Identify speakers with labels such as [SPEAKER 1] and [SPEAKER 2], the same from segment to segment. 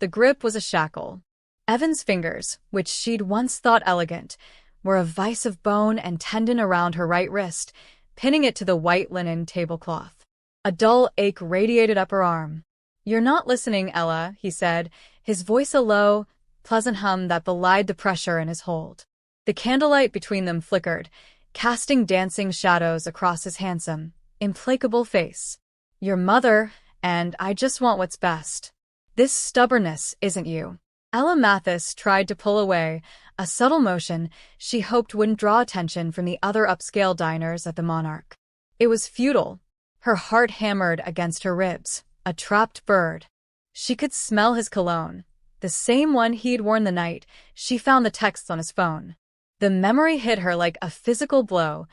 [SPEAKER 1] The grip was a shackle. Evan's fingers, which she'd once thought elegant, were a vice of bone and tendon around her right wrist, pinning it to the white linen tablecloth. A dull ache radiated up her arm. "You're not listening, Ella," he said, his voice a low, pleasant hum that belied the pressure in his hold. The candlelight between them flickered, casting dancing shadows across his handsome, implacable face. "Your mother, and I just want what's best. This stubbornness isn't you." Ella Mathis tried to pull away, a subtle motion she hoped wouldn't draw attention from the other upscale diners at the Monarch. It was futile. Her heart hammered against her ribs, a trapped bird. She could smell his cologne, the same one he'd worn the night she found the texts on his phone. The memory hit her like a physical blow.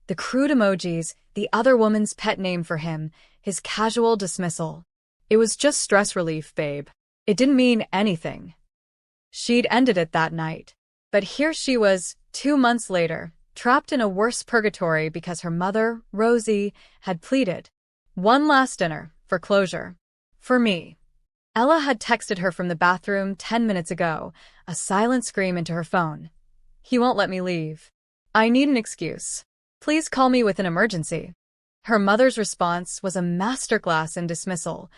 [SPEAKER 1] The crude emojis, the other woman's pet name for him, his casual dismissal. It was just stress relief, babe. It didn't mean anything. She'd ended it that night. But here she was, 2 months later, trapped in a worse purgatory because her mother, Rosie, had pleaded. "One last dinner, for closure. For me." Ella had texted her from the bathroom 10 minutes ago, a silent scream into her phone. "He won't let me leave. I need an excuse. Please call me with an emergency." Her mother's response was a masterclass in dismissal.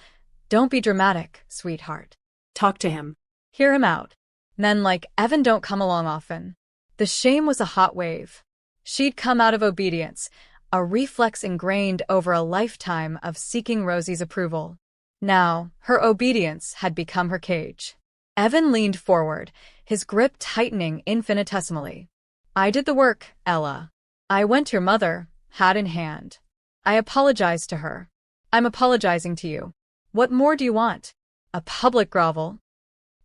[SPEAKER 1] "Don't be dramatic, sweetheart.
[SPEAKER 2] Talk to him.
[SPEAKER 1] Hear him out. Men like Evan don't come along often." The shame was a hot wave. She'd come out of obedience, a reflex ingrained over a lifetime of seeking Rosie's approval. Now, her obedience had become her cage. Evan leaned forward, his grip tightening infinitesimally. "I did the work, Ella. I went to your mother, hat in hand. I apologized to her. I'm apologizing to you. What more do you want? A public grovel?"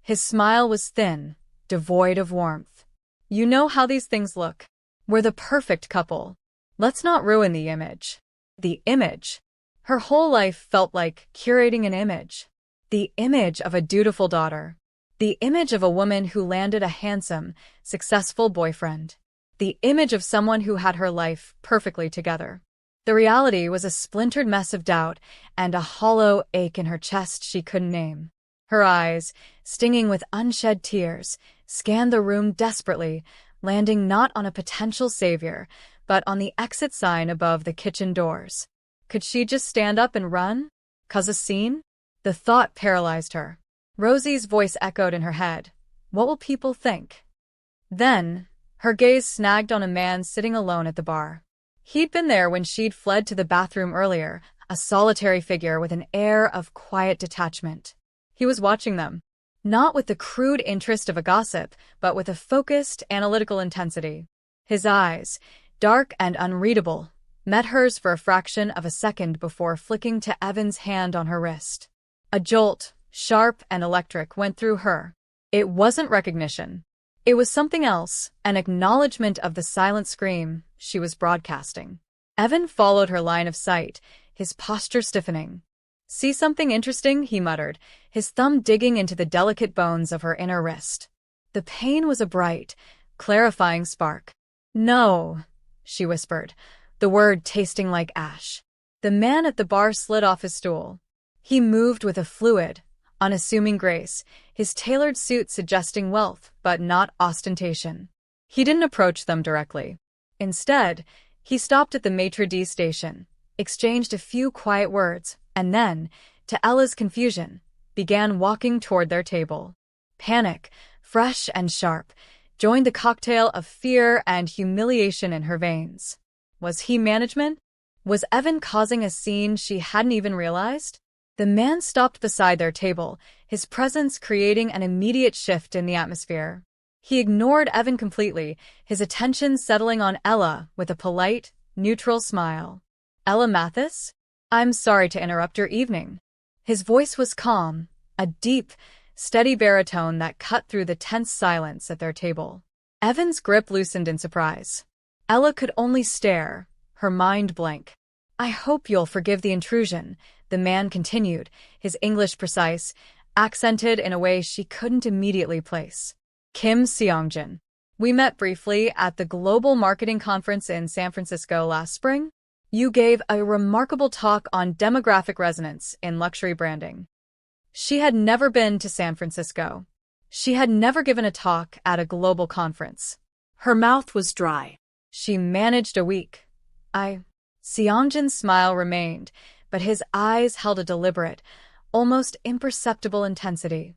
[SPEAKER 1] His smile was thin, devoid of warmth. "You know how these things look. We're the perfect couple. Let's not ruin the image." The image. Her whole life felt like curating an image. The image of a dutiful daughter. The image of a woman who landed a handsome, successful boyfriend. The image of someone who had her life perfectly together. The reality was a splintered mess of doubt and a hollow ache in her chest she couldn't name. Her eyes, stinging with unshed tears, scanned the room desperately, landing not on a potential savior, but on the exit sign above the kitchen doors. Could she just stand up and run? Cause a scene? The thought paralyzed her. Rosie's voice echoed in her head. What will people think? Then, her gaze snagged on a man sitting alone at the bar. He'd been there when she'd fled to the bathroom earlier, a solitary figure with an air of quiet detachment. He was watching them, not with the crude interest of a gossip, but with a focused, analytical intensity. His eyes, dark and unreadable, met hers for a fraction of a second before flicking to Evan's hand on her wrist. A jolt, sharp and electric, went through her. It wasn't recognition. It was something else, an acknowledgement of the silent scream she was broadcasting. Evan followed her line of sight, his posture stiffening. "See something interesting?" he muttered, his thumb digging into the delicate bones of her inner wrist. The pain was a bright, clarifying spark. "No," she whispered, the word tasting like ash. The man at the bar slid off his stool. He moved with a fluid, unassuming grace, his tailored suit suggesting wealth but not ostentation. He didn't approach them directly. Instead, he stopped at the maitre d' station, exchanged a few quiet words, and then, to Ella's confusion, began walking toward their table. Panic, fresh and sharp, joined the cocktail of fear and humiliation in her veins. Was he management? Was Evan causing a scene she hadn't even realized? The man stopped beside their table, his presence creating an immediate shift in the atmosphere. He ignored Evan completely, his attention settling on Ella with a polite, neutral smile. "Ella Mathis? I'm sorry to interrupt your evening." His voice was calm, a deep, steady baritone that cut through the tense silence at their table. Evan's grip loosened in surprise. Ella could only stare, her mind blank. "I hope you'll forgive the intrusion," the man continued, his English precise, accented in a way she couldn't immediately place. "Kim Seongjin. We met briefly at the Global Marketing Conference in San Francisco last spring. You gave a remarkable talk on demographic resonance in luxury branding." She had never been to San Francisco. She had never given a talk at a global conference.
[SPEAKER 2] Her mouth was dry.
[SPEAKER 1] She managed a week. Seongjin's smile remained, but his eyes held a deliberate, almost imperceptible intensity.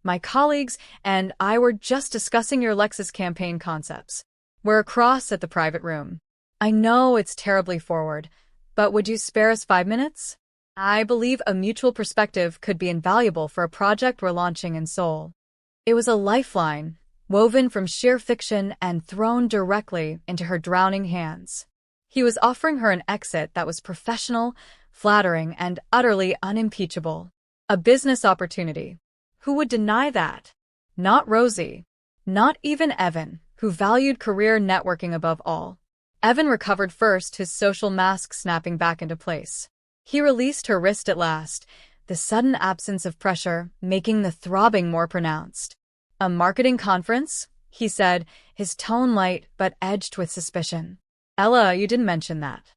[SPEAKER 1] My colleagues and I were just discussing your Lexus campaign concepts. We're across at the private room. I know it's terribly forward, but would you spare us 5 minutes? I believe a mutual perspective could be invaluable for a project we're launching in Seoul. It was a lifeline, woven from sheer fiction and thrown directly into her drowning hands. He was offering her an exit that was professional, flattering, and utterly unimpeachable. A business opportunity. Who would deny that? Not Rosie. Not even Evan, who valued career networking above all. Evan recovered first, his social mask snapping back into place. He released her wrist at last, the sudden absence of pressure making the throbbing more pronounced. A marketing conference? He said, his tone light but edged with suspicion. Ella, you didn't mention that.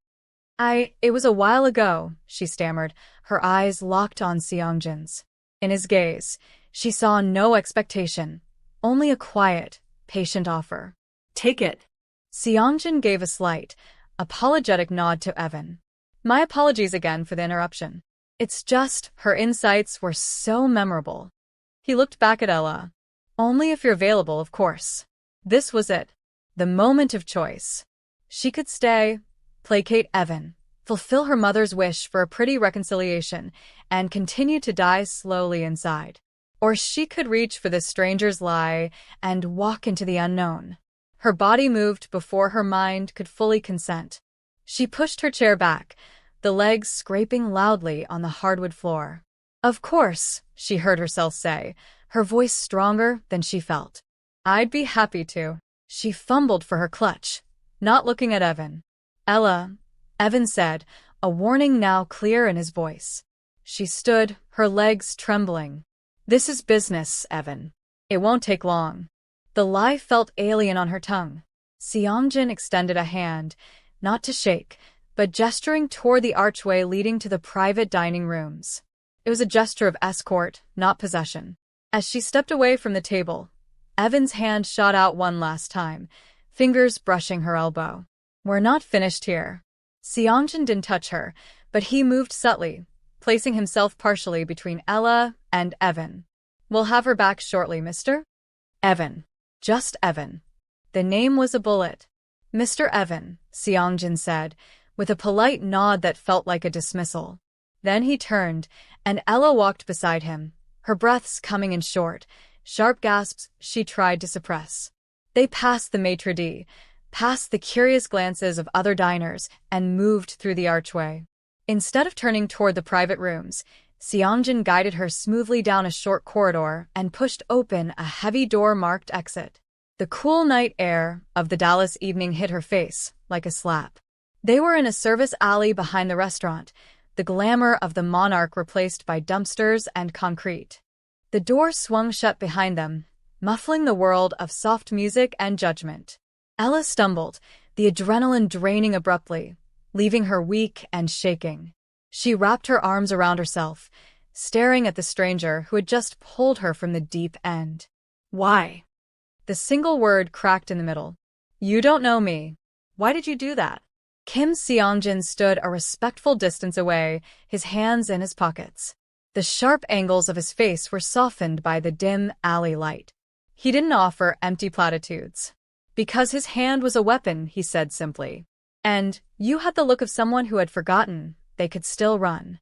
[SPEAKER 1] It was a while ago, she stammered, her eyes locked on Seongjin's. In his gaze, she saw no expectation, only a quiet, patient offer.
[SPEAKER 2] Take it.
[SPEAKER 1] Seongjin gave a slight, apologetic nod to Evan. My apologies again for the interruption. It's just, her insights were so memorable. He looked back at Ella. Only if you're available, of course. This was it. The moment of choice. She could stay, placate Evan, fulfill her mother's wish for a pretty reconciliation, and continue to die slowly inside. Or she could reach for this stranger's lie and walk into the unknown. Her body moved before her mind could fully consent. She pushed her chair back, the legs scraping loudly on the hardwood floor. Of course, she heard herself say, her voice stronger than she felt. I'd be happy to. She fumbled for her clutch, not looking at Evan. Ella, Evan said, a warning now clear in his voice. She stood, her legs trembling. This is business, Evan. It won't take long. The lie felt alien on her tongue. Seongjin extended a hand, not to shake, but gesturing toward the archway leading to the private dining rooms. It was a gesture of escort, not possession. As she stepped away from the table, Evan's hand shot out one last time, fingers brushing her elbow. We're not finished here. Seongjin didn't touch her, but he moved subtly, placing himself partially between Ella and Evan. We'll have her back shortly, mister? Evan. Just Evan. The name was a bullet. Mr. Evan, Seongjin said, with a polite nod that felt like a dismissal. Then he turned, and Ella walked beside him, her breaths coming in short, sharp gasps she tried to suppress. They passed the maitre d', past the curious glances of other diners, and moved through the archway. Instead of turning toward the private rooms, Seongjin guided her smoothly down a short corridor and pushed open a heavy door marked exit. The cool night air of the Dallas evening hit her face like a slap. They were in a service alley behind the restaurant, the glamour of the Monarch replaced by dumpsters and concrete. The door swung shut behind them, muffling the world of soft music and judgment. Ella stumbled, the adrenaline draining abruptly, leaving her weak and shaking. She wrapped her arms around herself, staring at the stranger who had just pulled her from the deep end. Why? The single word cracked in the middle. You don't know me. Why did you do that? Kim Seongjin stood a respectful distance away, his hands in his pockets. The sharp angles of his face were softened by the dim alley light. He didn't offer empty platitudes. Because his hand was a weapon, he said simply. And you had the look of someone who had forgotten they could still run.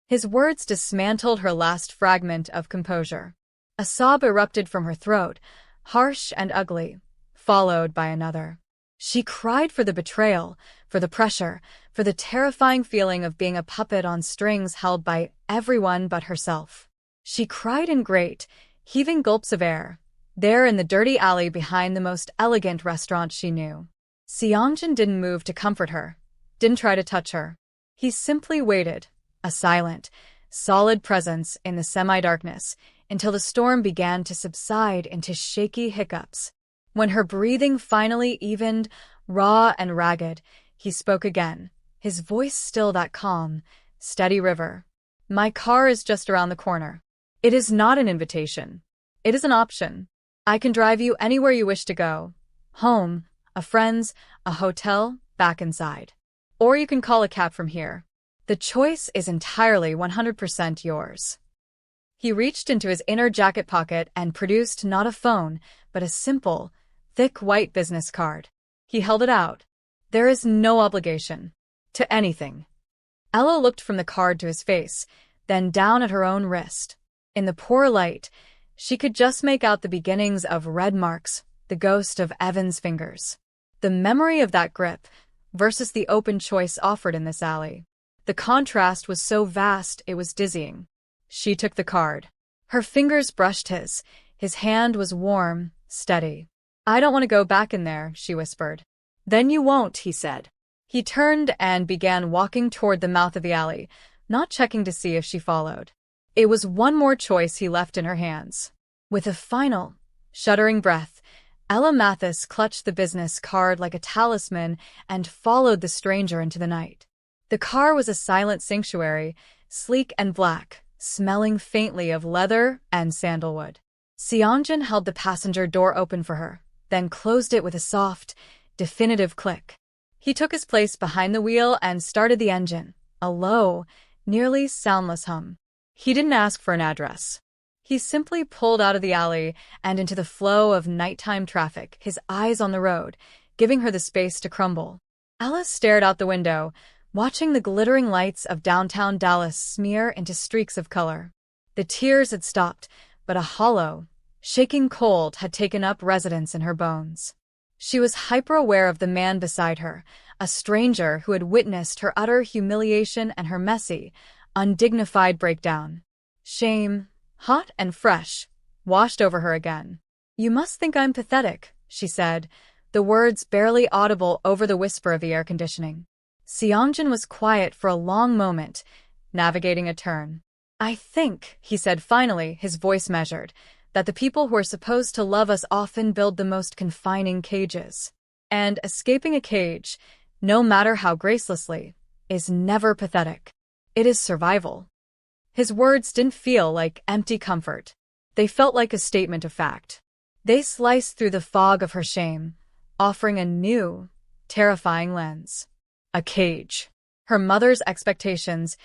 [SPEAKER 1] His words dismantled her last fragment of composure. A sob erupted from her throat, harsh and ugly, followed by another. She cried for the betrayal, for the pressure, for the terrifying feeling of being a puppet on strings held by everyone but herself. She cried in great, heaving gulps of air, there in the dirty alley behind the most elegant restaurant she knew. Seongjin didn't move to comfort her, didn't try to touch her. He simply waited, a silent, solid presence in the semi-darkness, until the storm began to subside into shaky hiccups. When her breathing finally evened, raw and ragged, he spoke again, his voice still that calm, steady river. My car is just around the corner. It is not an invitation. It is an option. I can drive you anywhere you wish to go. Home, a friend's, a hotel, back inside. Or you can call a cab from here. The choice is entirely 100% yours. He reached into his inner jacket pocket and produced not a phone, but a simple, thick white business card. He held it out. There is no obligation. To anything. Ella looked from the card to his face, then down at her own wrist. In the poor light, she could just make out the beginnings of red marks, the ghost of Evan's fingers. The memory of that grip versus the open choice offered in this alley. The contrast was so vast it was dizzying. She took the card. Her fingers brushed his. His hand was warm, steady. I don't want to go back in there, she whispered. Then you won't, he said. He turned and began walking toward the mouth of the alley, not checking to see if she followed. It was one more choice he left in her hands. With a final, shuddering breath, Ella Mathis clutched the business card like a talisman and followed the stranger into the night. The car was a silent sanctuary, sleek and black, smelling faintly of leather and sandalwood. Seongjin held the passenger door open for her, then closed it with a soft, definitive click. He took his place behind the wheel and started the engine, a low, nearly soundless hum. He didn't ask for an address. He simply pulled out of the alley and into the flow of nighttime traffic, his eyes on the road, giving her the space to crumble. Ella stared out the window, watching the glittering lights of downtown Dallas smear into streaks of color. The tears had stopped, but a hollow, shaking cold had taken up residence in her bones. She was hyper-aware of the man beside her, a stranger who had witnessed her utter humiliation and her messy, undignified breakdown. Shame, hot and fresh, washed over her again. You must think I'm pathetic, she said, the words barely audible over the whisper of the air conditioning. Seongjin was quiet for a long moment, navigating a turn. I think, he said finally, his voice measured, that the people who are supposed to love us often build the most confining cages. And escaping a cage, no matter how gracelessly, is never pathetic. It is survival. His words didn't feel like empty comfort. They felt like a statement of fact. They sliced through the fog of her shame, offering a new, terrifying lens. A cage. Her mother's expectations,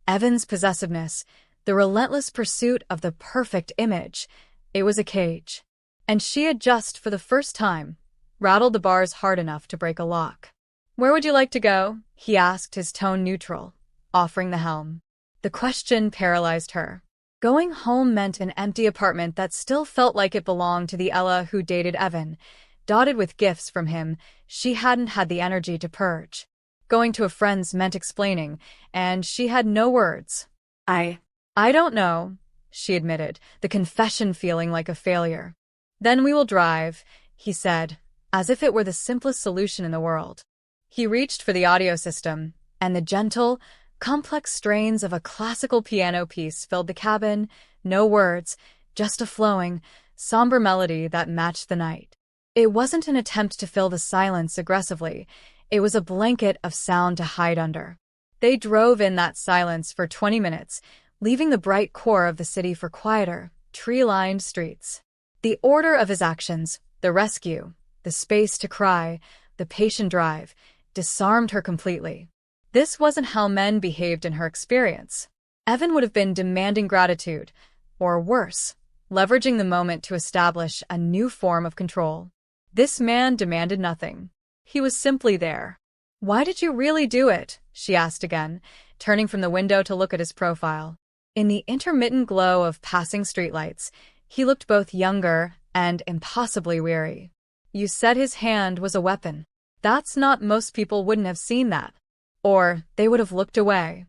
[SPEAKER 1] Evan's possessiveness, the relentless pursuit of the perfect image. It was a cage. And she had just, for the first time, rattled the bars hard enough to break a lock. Where would you like to go? He asked, his tone neutral, offering the helm. The question paralyzed her. Going home meant an empty apartment that still felt like it belonged to the Ella who dated Evan, dotted with gifts from him she hadn't had the energy to purge. Going to a friend's meant explaining, and she had no words. I don't know, she admitted, the confession feeling like a failure. Then we will drive, he said, as if it were the simplest solution in the world. He reached for the audio system, and the gentle, complex strains of a classical piano piece filled the cabin, no words, just a flowing, somber melody that matched the night. It wasn't an attempt to fill the silence aggressively, it was a blanket of sound to hide under. They drove in that silence for 20 minutes, leaving the bright core of the city for quieter, tree-lined streets. The order of his actions, the rescue, the space to cry, the patient drive, disarmed her completely. This wasn't how men behaved in her experience. Evan would have been demanding gratitude, or worse, leveraging the moment to establish a new form of control. This man demanded nothing. He was simply there. Why did you really do it? She asked again, turning from the window to look at his profile. In the intermittent glow of passing streetlights, he looked both younger and impossibly weary. You said his hand was a weapon. That's not most people wouldn't have seen that. Or they would have looked away.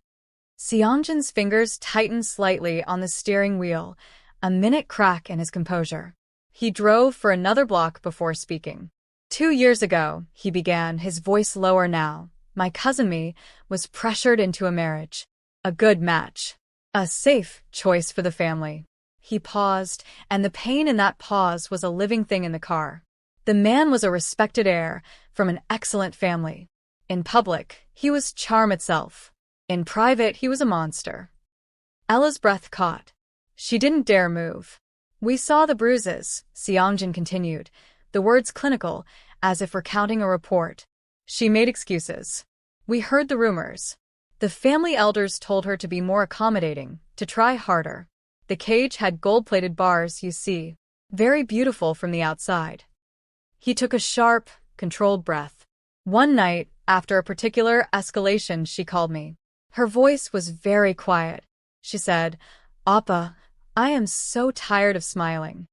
[SPEAKER 1] Seongjin's fingers tightened slightly on the steering wheel, a minute crack in his composure. He drove for another block before speaking. 2 years ago, he began, his voice lower now, my cousin me was pressured into a marriage. A good match. A safe choice for the family. He paused, and the pain in that pause was a living thing in the car. The man was a respected heir from an excellent family. In public, he was charm itself. In private, he was a monster. Ella's breath caught. She didn't dare move. We saw the bruises, Seongjin continued, the words clinical, as if recounting a report. She made excuses. We heard the rumors. The family elders told her to be more accommodating, to try harder. The cage had gold-plated bars, you see. Very beautiful from the outside. He took a sharp, controlled breath. One night, after a particular escalation, she called me. Her voice was very quiet. She said, "Appa, I am so tired of smiling."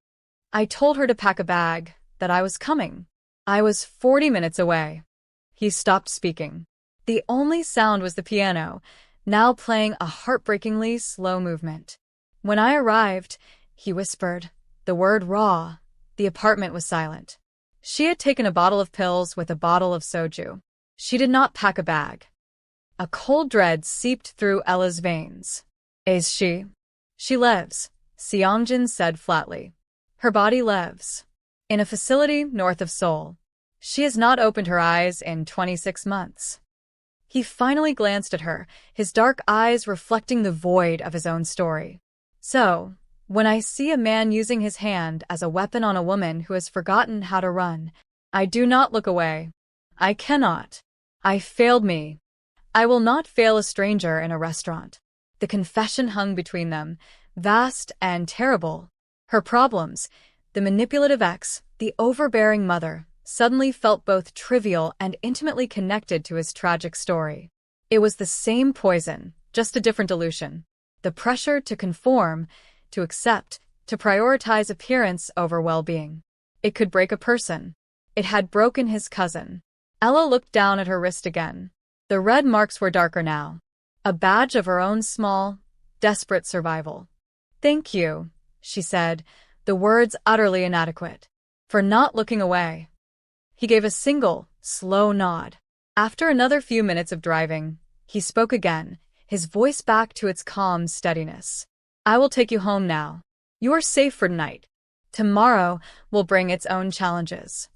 [SPEAKER 1] I told her to pack a bag, that I was coming. I was 40 minutes away. He stopped speaking. The only sound was the piano, now playing a heartbreakingly slow movement. When I arrived, he whispered the word raw. The apartment was silent. She had taken a bottle of pills with a bottle of soju. She did not pack a bag. A cold dread seeped through Ella's veins. Is she? She lives, Seongjin said flatly. Her body lives. In a facility north of Seoul. She has not opened her eyes in 26 months. He finally glanced at her, his dark eyes reflecting the void of his own story. So, when I see a man using his hand as a weapon on a woman who has forgotten how to run, I do not look away. I cannot. I failed me. I will not fail a stranger in a restaurant. The confession hung between them, vast and terrible. Her problems, the manipulative ex, the overbearing mother, suddenly felt both trivial and intimately connected to his tragic story. It was the same poison, just a different dilution. The pressure to conform, to accept, to prioritize appearance over well-being. It could break a person. It had broken his cousin. Ella looked down at her wrist again. The red marks were darker now. A badge of her own small, desperate survival. "Thank you," she said, the words utterly inadequate, "for not looking away." He gave a single, slow nod. After another few minutes of driving, he spoke again, his voice back to its calm steadiness. "I will take you home now. You are safe for tonight. Tomorrow will bring its own challenges."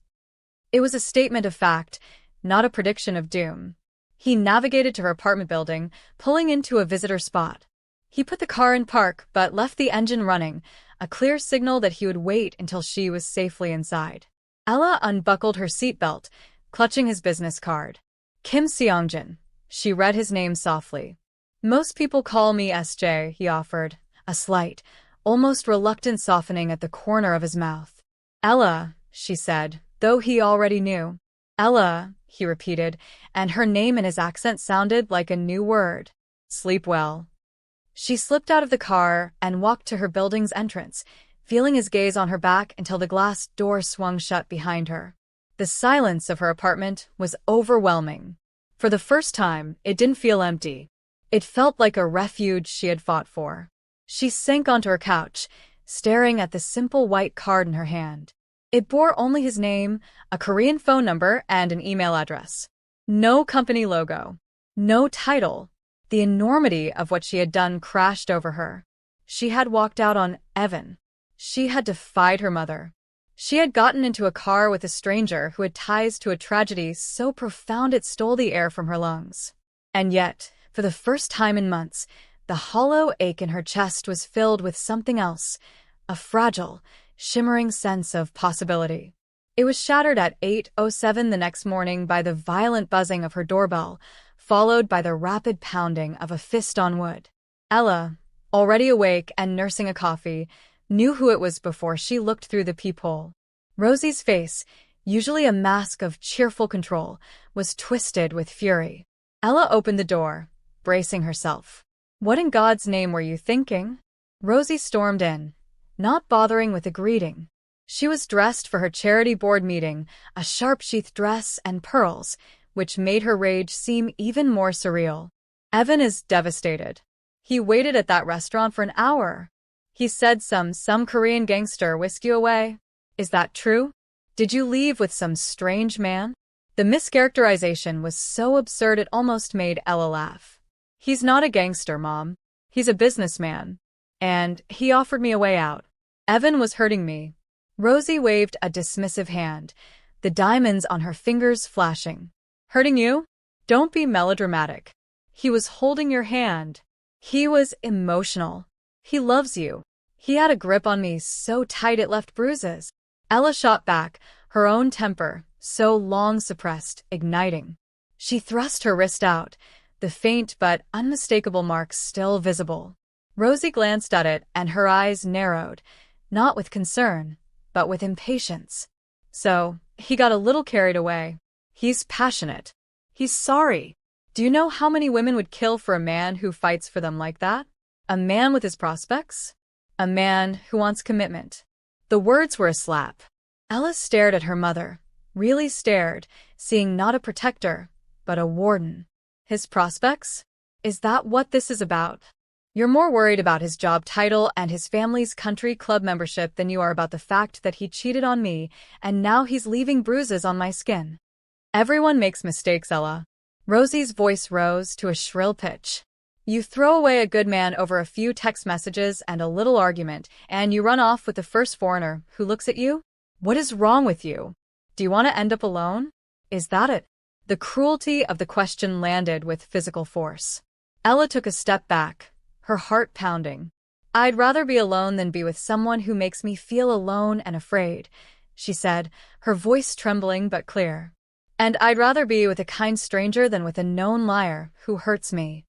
[SPEAKER 1] It was a statement of fact, not a prediction of doom. He navigated to her apartment building, pulling into a visitor spot. He put the car in park but left the engine running, a clear signal that he would wait until she was safely inside. Ella unbuckled her seatbelt, clutching his business card. "Kim Seongjin." She read his name softly. "Most people call me SJ, he offered, a slight, almost reluctant softening at the corner of his mouth. "Ella," she said, though he already knew. "Ella," he repeated, and her name and his accent sounded like a new word. "Sleep well." She slipped out of the car and walked to her building's entrance, feeling his gaze on her back until the glass door swung shut behind her. The silence of her apartment was overwhelming. For the first time, it didn't feel empty. It felt like a refuge she had fought for. She sank onto her couch, staring at the simple white card in her hand. It bore only his name, a Korean phone number, and an email address. No company logo. No title. The enormity of what she had done crashed over her. She had walked out on Evan. She had defied her mother. She had gotten into a car with a stranger who had ties to a tragedy so profound it stole the air from her lungs. And yet, for the first time in months, the hollow ache in her chest was filled with something else, a fragile, shimmering sense of possibility. It was shattered at 8:07 the next morning by the violent buzzing of her doorbell, followed by the rapid pounding of a fist on wood. Ella, already awake and nursing a coffee, knew who it was before she looked through the peephole. Rosie's face, usually a mask of cheerful control, was twisted with fury. Ella opened the door, bracing herself. "What in God's name were you thinking?" Rosie stormed in, not bothering with a greeting. She was dressed for her charity board meeting, a sharp-sheathed dress and pearls, which made her rage seem even more surreal. "Evan is devastated. He waited at that restaurant for an hour. He said some Korean gangster whisked you away. Is that true? Did you leave with some strange man?" The mischaracterization was so absurd it almost made Ella laugh. "He's not a gangster, Mom. He's a businessman. And he offered me a way out. Evan was hurting me." Rosie waved a dismissive hand, the diamonds on her fingers flashing. "Hurting you? Don't be melodramatic. He was holding your hand. He was emotional. He loves you. He had a grip on me so tight it left bruises. Ella shot back, her own temper, so long suppressed, igniting. She thrust her wrist out, the faint but unmistakable marks still visible. Rosie glanced at it and her eyes narrowed, not with concern, but with impatience. So, he got a little carried away. He's passionate. He's sorry. Do you know how many women would kill for a man who fights for them like that? A man with his prospects? A man who wants commitment. The words were a slap. Ella stared at her mother, really stared, seeing not a protector, but a warden. His prospects? Is that what this is about? You're more worried about his job title and his family's country club membership than you are about the fact that he cheated on me and now he's leaving bruises on my skin. Everyone makes mistakes, Ella. Rosie's voice rose to a shrill pitch. You throw away a good man over a few text messages and a little argument, and you run off with the first foreigner who looks at you? What is wrong with you? Do you want to end up alone? Is that it? The cruelty of the question landed with physical force. Ella took a step back, her heart pounding. I'd rather be alone than be with someone who makes me feel alone and afraid, she said, her voice trembling but clear. And I'd rather be with a kind stranger than with a known liar who hurts me.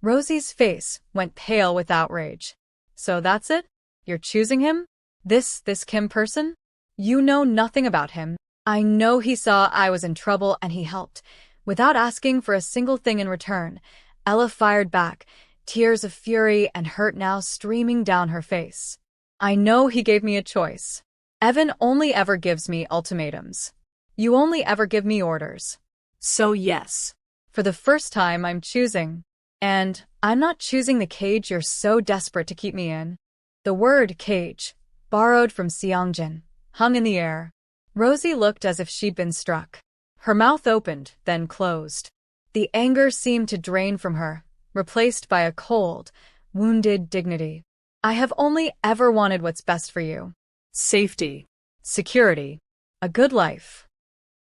[SPEAKER 1] Rosie's face went pale with outrage. So that's it? You're choosing him? This Kim person? You know nothing about him. I know he saw I was in trouble and he helped. Without asking for a single thing in return, Ella fired back, tears of fury and hurt now streaming down her face. I know he gave me a choice. Evan only ever gives me ultimatums. You only ever give me orders.
[SPEAKER 2] So yes.
[SPEAKER 1] For the first time, I'm choosing. And I'm not choosing the cage you're so desperate to keep me in. The word cage, borrowed from Seongjin, hung in the air. Rosie looked as if she'd been struck. Her mouth opened, then closed. The anger seemed to drain from her, replaced by a cold, wounded dignity. I have only ever wanted what's best for you.
[SPEAKER 2] Safety.
[SPEAKER 1] Security. A good life.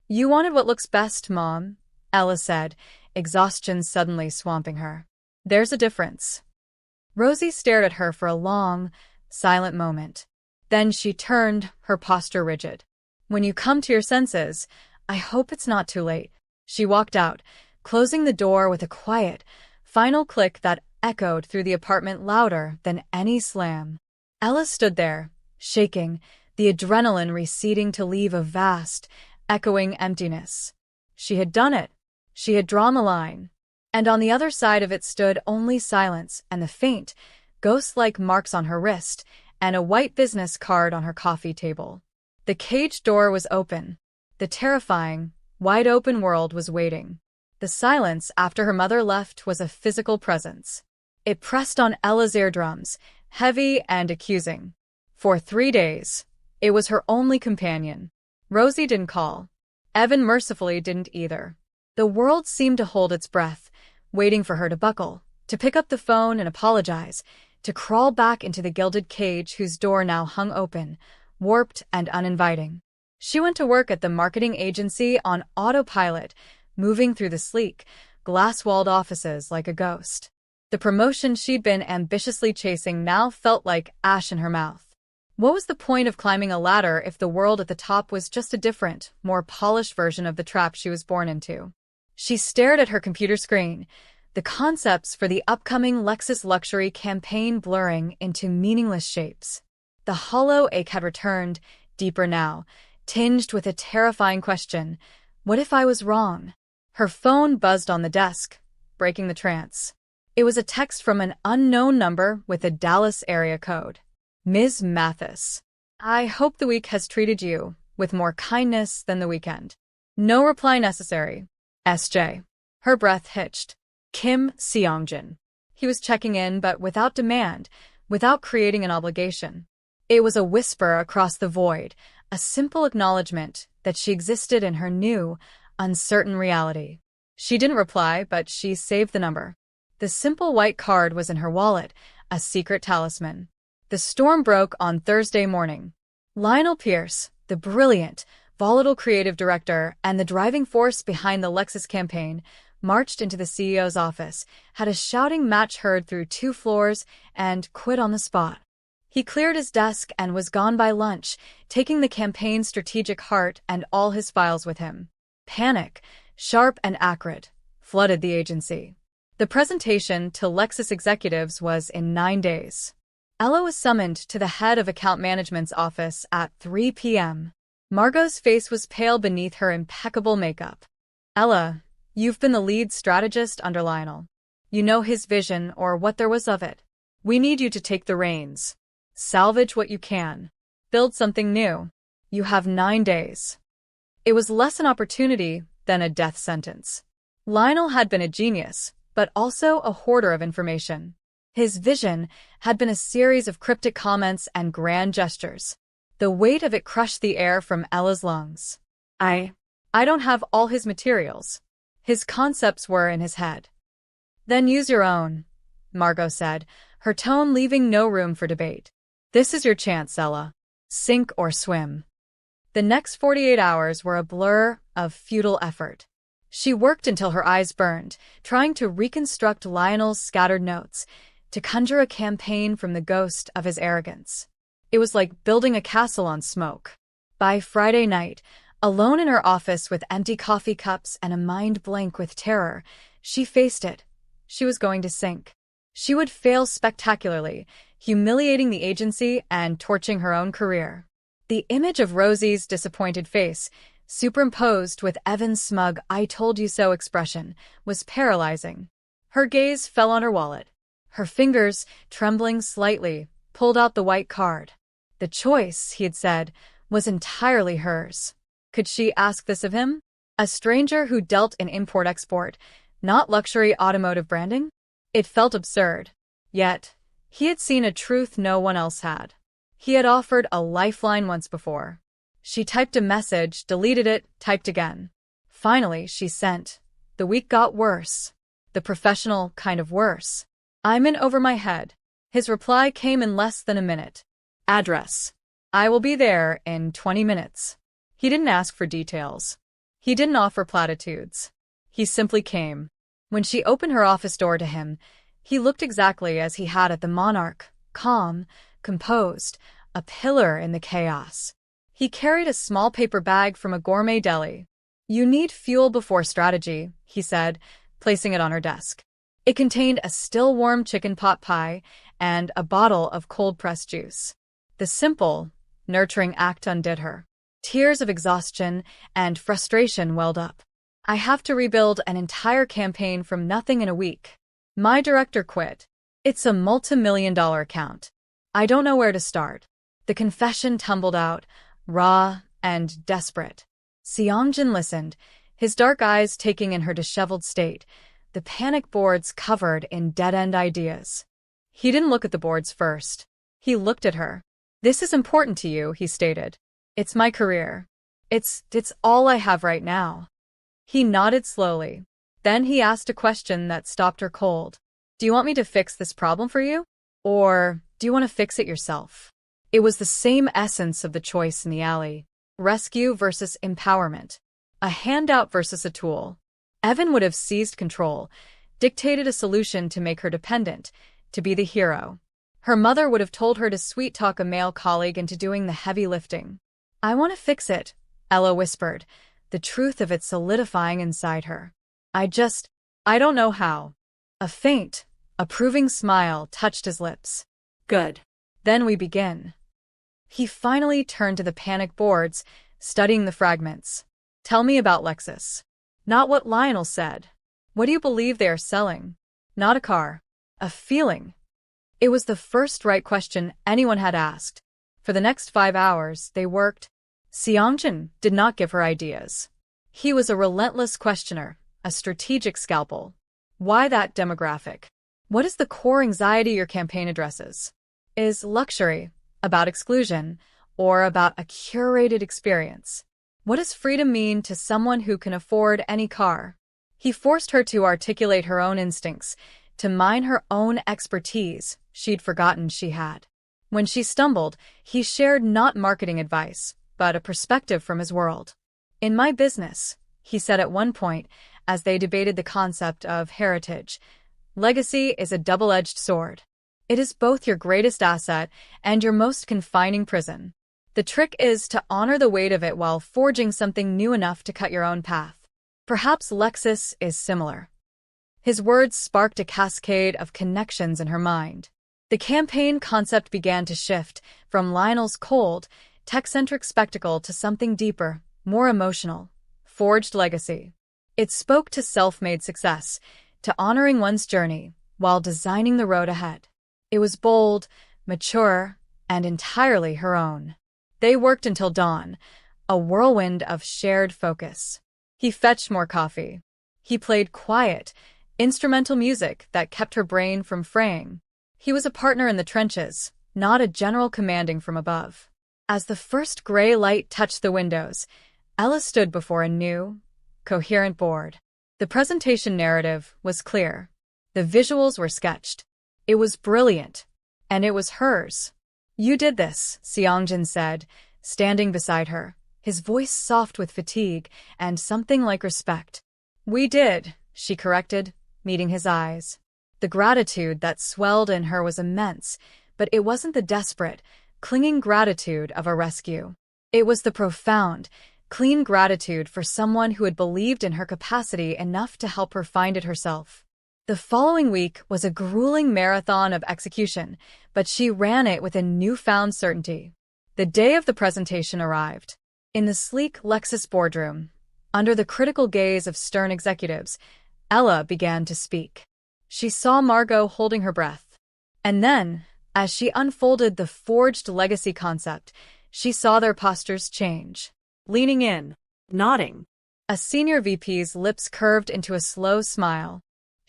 [SPEAKER 1] You wanted what looks best, Mom, Ella said, exhaustion suddenly swamping her. There's a difference. Rosie stared at her for a long, silent moment. Then she turned, her posture rigid. When you come to your senses, I hope it's not too late. She walked out, closing the door with a quiet, final click that echoed through the apartment louder than any slam. Ella stood there, shaking, the adrenaline receding to leave a vast, echoing emptiness. She had done it. She had drawn the line. And on the other side of it stood only silence and the faint, ghost-like marks on her wrist and a white business card on her coffee table. The cage door was open. The terrifying, wide-open world was waiting. The silence after her mother left was a physical presence. It pressed on Ella's eardrums, heavy and accusing. For 3 days, it was her only companion. Rosie didn't call. Evan mercifully didn't either. The world seemed to hold its breath, waiting for her to buckle, to pick up the phone and apologize, to crawl back into the gilded cage whose door now hung open, warped and uninviting. She went to work at the marketing agency on autopilot, moving through the sleek, glass-walled offices like a ghost. The promotion she'd been ambitiously chasing now felt like ash in her mouth. What was the point of climbing a ladder if the world at the top was just a different, more polished version of the trap she was born into? She stared at her computer screen, the concepts for the upcoming Lexus luxury campaign blurring into meaningless shapes. The hollow ache had returned, deeper now, tinged with a terrifying question. What if I was wrong? Her phone buzzed on the desk, breaking the trance. It was a text from an unknown number with a Dallas area code. Ms. Mathis. I hope the week has treated you with more kindness than the weekend. No reply necessary. S.J. Her breath hitched. Kim Seongjin. He was checking in, but without demand, without creating an obligation. It was a whisper across the void, a simple acknowledgement that she existed in her new, uncertain reality. She didn't reply, but she saved the number. The simple white card was in her wallet, a secret talisman. The storm broke on Thursday morning. Lionel Pierce, the brilliant, volatile creative director and the driving force behind the Lexus campaign, marched into the CEO's office, had a shouting match heard through 2 floors, and quit on the spot. He cleared his desk and was gone by lunch, taking the campaign's strategic heart and all his files with him. Panic, sharp and acrid, flooded the agency. The presentation to Lexus executives was in 9 days. Ella was summoned to the head of account management's office at 3 p.m. Margot's face was pale beneath her impeccable makeup. Ella, you've been the lead strategist under Lionel. You know his vision or what there was of it. We need you to take the reins. Salvage what you can. Build something new. You have 9 days. It was less an opportunity than a death sentence. Lionel had been a genius, but also a hoarder of information. His vision had been a series of cryptic comments and grand gestures. The weight of it crushed the air from Ella's lungs. I don't have all his materials. His concepts were in his head. Then use your own, Margot said, her tone leaving no room for debate. This is your chance, Ella. Sink or swim. The next 48 hours were a blur of futile effort. She worked until her eyes burned, trying to reconstruct Lionel's scattered notes, to conjure a campaign from the ghost of his arrogance. It was like building a castle on smoke. By Friday night, alone in her office with empty coffee cups and a mind blank with terror, she faced it. She was going to sink. She would fail spectacularly, humiliating the agency and torching her own career. The image of Rosie's disappointed face, superimposed with Evan's smug "I told you so" expression, was paralyzing. Her gaze fell on her wallet. Her fingers, trembling slightly, pulled out the white card. The choice, he had said, was entirely hers. Could she ask this of him? A stranger who dealt in import-export, not luxury automotive branding? It felt absurd. Yet, he had seen a truth no one else had. He had offered a lifeline once before. She typed a message, deleted it, typed again. Finally, she sent. The week got worse. The professional kind of worse. I'm in over my head. His reply came in less than a minute. Address. I will be there in 20 minutes. He didn't ask for details. He didn't offer platitudes. He simply came. When she opened her office door to him, he looked exactly as he had at the Monarch, calm, composed, a pillar in the chaos. He carried a small paper bag from a gourmet deli. You need fuel before strategy, he said, placing it on her desk. It contained a still warm chicken pot pie and a bottle of cold-pressed juice. The simple, nurturing act undid her. Tears of exhaustion and frustration welled up. I have to rebuild an entire campaign from nothing in a week. My director quit. It's a multi-million-dollar account. I don't know where to start. The confession tumbled out, raw and desperate. Seongjin listened, his dark eyes taking in her disheveled state, the panic boards covered in dead-end ideas. He didn't look at the boards first. He looked at her. This is important to you, he stated. It's my career. It's all I have right now. He nodded slowly. Then he asked a question that stopped her cold. Do you want me to fix this problem for you? Or do you want to fix it yourself? It was the same essence of the choice in the alley. Rescue versus empowerment. A handout versus a tool. Evan would have seized control, dictated a solution to make her dependent, to be the hero. Her mother would have told her to sweet-talk a male colleague into doing the heavy lifting. I want to fix it, Ella whispered, the truth of it solidifying inside her. I don't know how. A faint, approving smile touched his lips. Good. Then we begin. He finally turned to the panic boards, studying the fragments. Tell me about Lexus. Not what Lionel said. What do you believe they are selling? Not a car. A feeling. It was the first right question anyone had asked. For the next 5 hours, they worked. Seongjin did not give her ideas. He was a relentless questioner, a strategic scalpel. Why that demographic? What is the core anxiety your campaign addresses? Is luxury about exclusion or about a curated experience? What does freedom mean to someone who can afford any car? He forced her to articulate her own instincts, to mine her own expertise she'd forgotten she had. When she stumbled, he shared not marketing advice, but a perspective from his world. In my business, he said at one point, as they debated the concept of heritage, legacy is a double-edged sword. It is both your greatest asset and your most confining prison. The trick is to honor the weight of it while forging something new enough to cut your own path. Perhaps Lexus is similar. His words sparked a cascade of connections in her mind. The campaign concept began to shift from Lionel's cold, tech-centric spectacle to something deeper, more emotional. Forged legacy. It spoke to self-made success, to honoring one's journey while designing the road ahead. It was bold, mature, and entirely her own. They worked until dawn, a whirlwind of shared focus. He fetched more coffee. He played quiet, instrumental music that kept her brain from fraying. He was a partner in the trenches, not a general commanding from above. As the first gray light touched the windows, Ella stood before a new, coherent board. The presentation narrative was clear. The visuals were sketched. It was brilliant, and it was hers. "You did this," Seongjin said, standing beside her, his voice soft with fatigue and something like respect. "We did," she corrected, meeting his eyes. The gratitude that swelled in her was immense, but it wasn't the desperate, clinging gratitude of a rescue. It was the profound, clean gratitude for someone who had believed in her capacity enough to help her find it herself. The following week was a grueling marathon of execution, but she ran it with a newfound certainty. The day of the presentation arrived. In the sleek Lexus boardroom, under the critical gaze of stern executives, Ella began to speak. She saw Margot holding her breath. And then, as she unfolded the forged legacy concept, she saw their postures change.
[SPEAKER 2] Leaning in, nodding.
[SPEAKER 1] A senior VP's lips curved into a slow smile.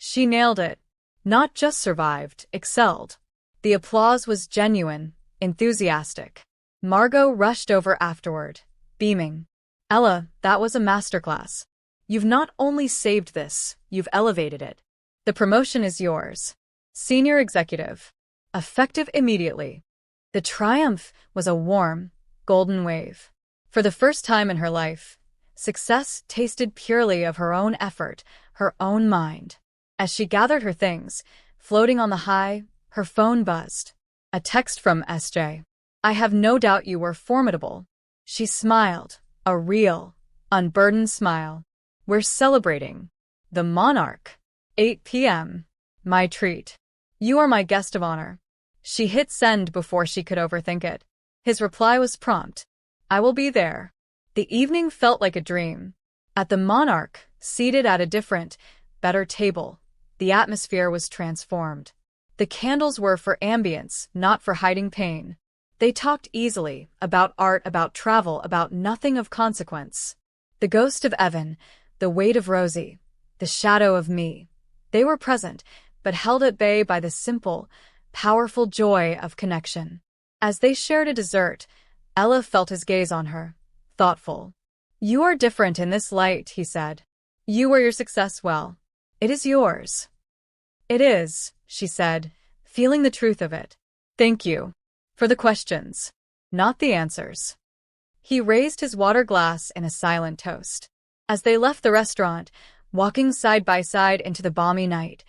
[SPEAKER 1] She nailed it. Not just survived, excelled. The applause was genuine, enthusiastic. Margot rushed over afterward, beaming. "Ella, that was a masterclass. You've not only saved this, you've elevated it. The promotion is yours." Senior executive. Effective immediately. The triumph was a warm, golden wave. For the first time in her life, success tasted purely of her own effort, her own mind. As she gathered her things, floating on the high, her phone buzzed. A text from SJ. "I have no doubt you were formidable." She smiled, a real, unburdened smile. "We're celebrating. The monarch. 8 p.m. My treat. You are my guest of honor." She hit send before she could overthink it. His reply was prompt. "I will be there." The evening felt like a dream. At the monarch, seated at a different, better table, the atmosphere was transformed. The candles were for ambience, not for hiding pain. They talked easily, about art, about travel, about nothing of consequence. The ghost of Evan, the weight of Rosie, the shadow of me. They were present, but held at bay by the simple, powerful joy of connection. As they shared a dessert, Ella felt his gaze on her, thoughtful. "You are different in this light," he said. "You wear your success well. It is yours." "It is," she said, feeling the truth of it. "Thank you. For the questions. Not the answers." He raised his water glass in a silent toast. As they left the restaurant, walking side by side into the balmy night,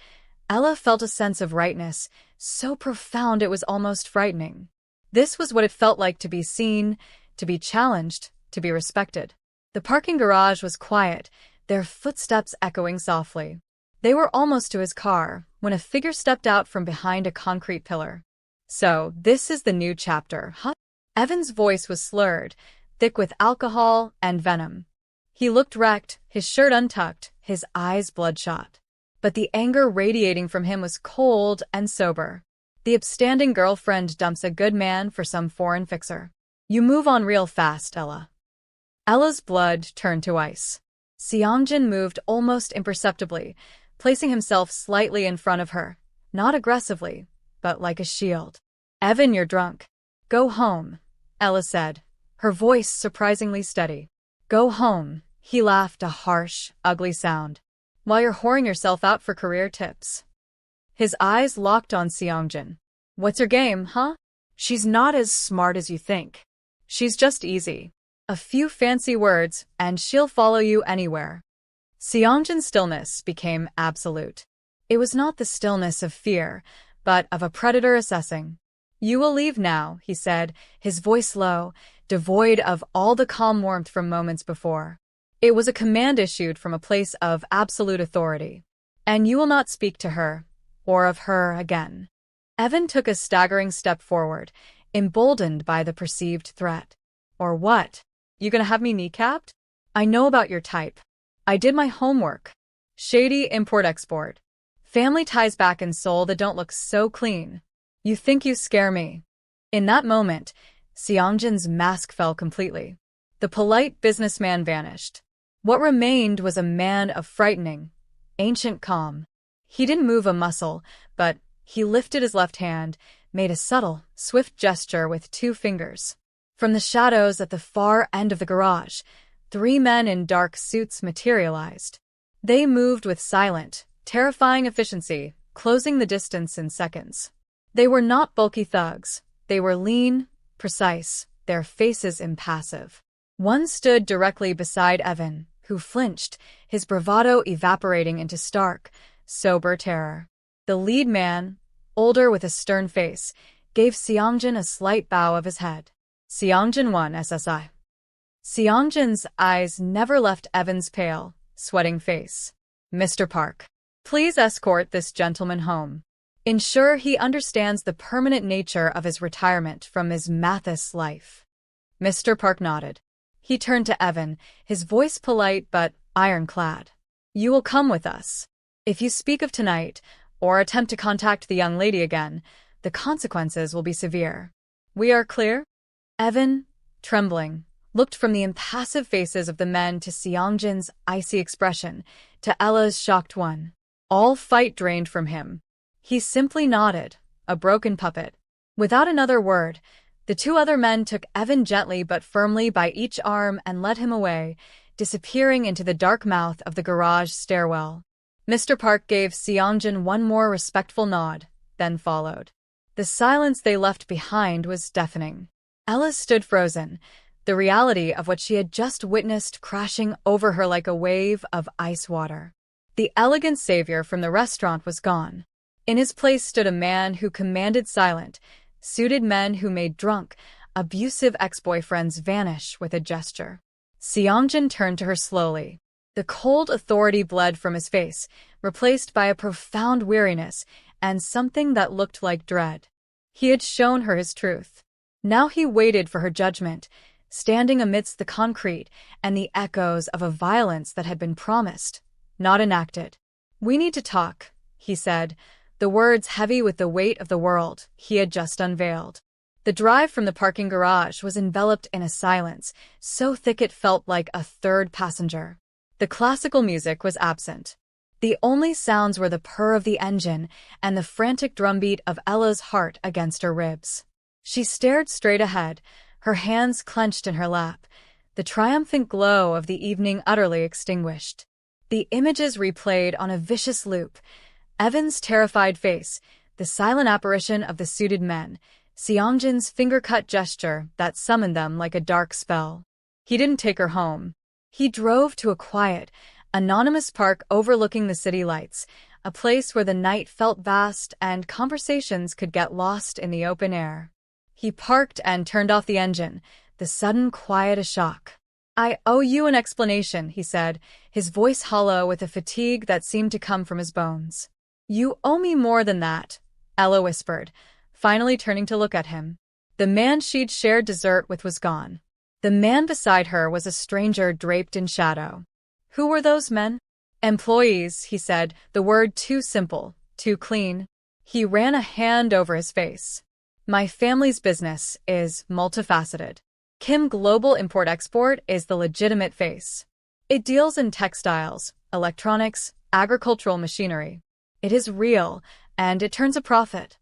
[SPEAKER 1] Ella felt a sense of rightness, so profound it was almost frightening. This was what it felt like to be seen, to be challenged, to be respected. The parking garage was quiet, their footsteps echoing softly. They were almost to his car when a figure stepped out from behind a concrete pillar. "So, this is the new chapter, huh?" Evan's voice was slurred, thick with alcohol and venom. He looked wrecked, his shirt untucked, his eyes bloodshot. But the anger radiating from him was cold and sober. The upstanding girlfriend dumps a good man for some foreign fixer. You move on real fast, Ella. Ella's blood turned to ice. Seongjin moved almost imperceptibly, placing himself slightly in front of her, not aggressively, but like a shield. "Evan, you're drunk. Go home," Ella said, her voice surprisingly steady. "Go home," he laughed, a harsh, ugly sound. "While you're whoring yourself out for career tips." His eyes locked on Seongjin. "What's your game, huh?" "She's not as smart as you think. She's just easy. A few fancy words, and she'll follow you anywhere." Seongjin's stillness became absolute. It was not the stillness of fear, but of a predator assessing. "You will leave now," he said, his voice low, devoid of all the calm warmth from moments before. It was a command issued from a place of absolute authority. "And you will not speak to her, or of her again." Evan took a staggering step forward, emboldened by the perceived threat. "Or what? You gonna have me kneecapped? I know about your type. I did my homework. Shady import-export. Family ties back in Seoul that don't look so clean. You think you scare me." In that moment, Seongjin's mask fell completely. The polite businessman vanished. What remained was a man of frightening, ancient calm. He didn't move a muscle, but he lifted his left hand, made a subtle, swift gesture with 2 fingers. From the shadows at the far end of the garage, 3 men in dark suits materialized. They moved with silent, terrifying efficiency, closing the distance in seconds. They were not bulky thugs. They were lean, precise, their faces impassive. One stood directly beside Evan, who flinched, his bravado evaporating into stark, sober terror. The lead man, older with a stern face, gave Seongjin a slight bow of his head. "Seongjin 1 SSI." Seongjin's eyes never left Evan's pale, sweating face. "Mr. Park, please escort this gentleman home. Ensure he understands the permanent nature of his retirement from his Mathis life." Mr. Park nodded. He turned to Evan, his voice polite but ironclad. "You will come with us. If you speak of tonight, or attempt to contact the young lady again, the consequences will be severe. We are clear?" Evan, trembling, looked from the impassive faces of the men to Seongjin's icy expression, to Ella's shocked one. All fight drained from him. He simply nodded, a broken puppet. Without another word, the 2 other men took Evan gently but firmly by each arm and led him away, disappearing into the dark mouth of the garage stairwell. Mr. Park gave Seongjin one more respectful nod, then followed. The silence they left behind was deafening. Ella stood frozen, the reality of what she had just witnessed crashing over her like a wave of ice water. The elegant savior from the restaurant was gone. In his place stood a man who commanded silent, suited men who made drunk, abusive ex-boyfriends vanish with a gesture. Seongjin turned to her slowly. The cold authority bled from his face, replaced by a profound weariness and something that looked like dread. He had shown her his truth. Now he waited for her judgment, standing amidst the concrete and the echoes of a violence that had been promised, not enacted. "We need to talk," he said, the words heavy with the weight of the world he had just unveiled. The drive from the parking garage was enveloped in a silence, so thick it felt like a third passenger. The classical music was absent. The only sounds were the purr of the engine and the frantic drumbeat of Ella's heart against her ribs. She stared straight ahead, her hands clenched in her lap, the triumphant glow of the evening utterly extinguished. The images replayed on a vicious loop. Evan's terrified face, the silent apparition of the suited men, Seongjin's finger-cut gesture that summoned them like a dark spell. He didn't take her home. He drove to a quiet, anonymous park overlooking the city lights, a place where the night felt vast and conversations could get lost in the open air. He parked and turned off the engine, the sudden quiet a shock. "I owe you an explanation," he said, his voice hollow with a fatigue that seemed to come from his bones. "You owe me more than that," Ella whispered, finally turning to look at him. The man she'd shared dessert with was gone. The man beside her was a stranger draped in shadow. Who were those men? "Employees," he said, the word too simple, too clean. He ran a hand over his face. "My family's business is multifaceted. Kim Global Import-Export is the legitimate face. It deals in textiles, electronics, agricultural machinery. It is real, and it turns a profit."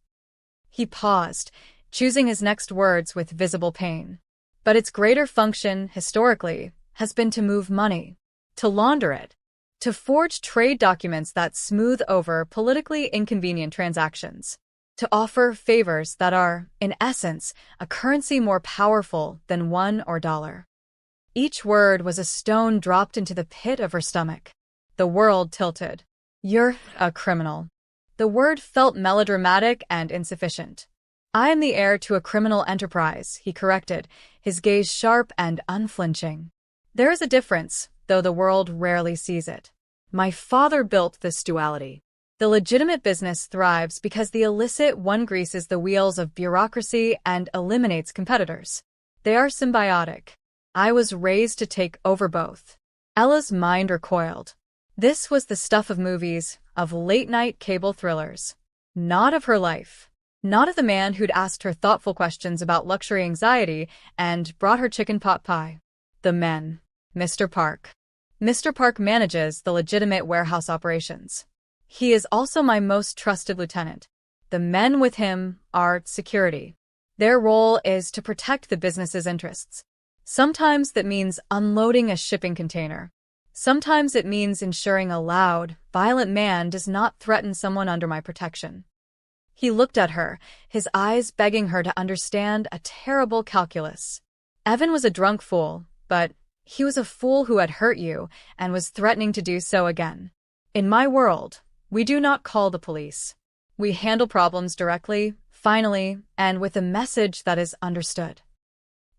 [SPEAKER 1] He paused, choosing his next words with visible pain. "But its greater function, historically, has been to move money, to launder it, to forge trade documents that smooth over politically inconvenient transactions, to offer favors that are, in essence, a currency more powerful than won or dollar." Each word was a stone dropped into the pit of her stomach. The world tilted. "You're a criminal." The word felt melodramatic and insufficient. I am the heir to a criminal enterprise, he corrected, his gaze sharp and unflinching. There is a difference, though the world rarely sees it. My father built this duality. The legitimate business thrives because the illicit one greases the wheels of bureaucracy and eliminates competitors. They are symbiotic. I was raised to take over both. Ella's mind recoiled. This was the stuff of movies, of late-night cable thrillers. Not of her life. Not of the man who'd asked her thoughtful questions about luxury anxiety and brought her chicken pot pie. The men. Mr. Park. Mr. Park manages the legitimate warehouse operations. He is also my most trusted lieutenant. The men with him are security. Their role is to protect the business's interests. Sometimes that means unloading a shipping container. Sometimes it means ensuring a loud, violent man does not threaten someone under my protection. He looked at her, his eyes begging her to understand a terrible calculus. Evan was a drunk fool, but he was a fool who had hurt you and was threatening to do so again. In my world, we do not call the police. We handle problems directly, finally, and with a message that is understood.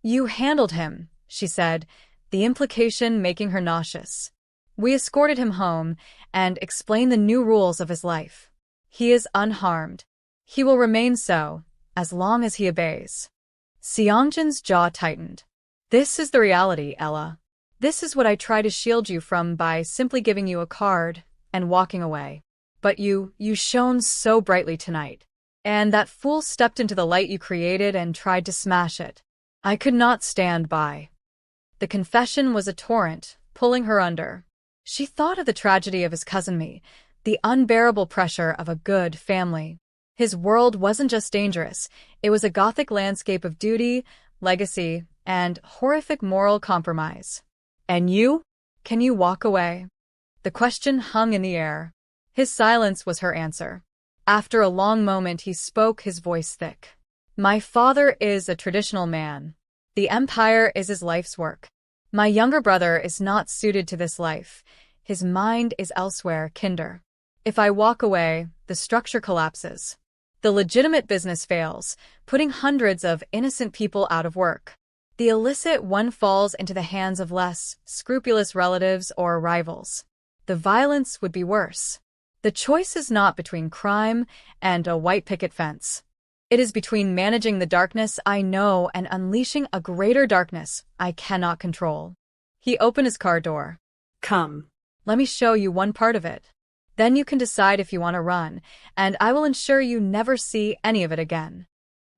[SPEAKER 1] You handled him, she said, the implication making her nauseous. We escorted him home and explained the new rules of his life. He is unharmed. He will remain so, as long as he obeys. Seongjin's jaw tightened. This is the reality, Ella. This is what I try to shield you from by simply giving you a card and walking away. But you shone so brightly tonight. And that fool stepped into the light you created and tried to smash it. I could not stand by. The confession was a torrent, pulling her under. She thought of the tragedy of his cousin Me, the unbearable pressure of a good family. His world wasn't just dangerous, it was a gothic landscape of duty, legacy, and horrific moral compromise. And you? Can you walk away? The question hung in the air. His silence was her answer. After a long moment he spoke, his voice thick. My father is a traditional man. The empire is his life's work. My younger brother is not suited to this life. His mind is elsewhere, kinder. If I walk away, the structure collapses. The legitimate business fails, putting hundreds of innocent people out of work. The illicit one falls into the hands of less scrupulous relatives or rivals. The violence would be worse. The choice is not between crime and a white picket fence. It is between managing the darkness I know and unleashing a greater darkness I cannot control. He opened his car door.
[SPEAKER 2] Come.
[SPEAKER 1] Let me show you one part of it. Then you can decide if you want to run, and I will ensure you never see any of it again.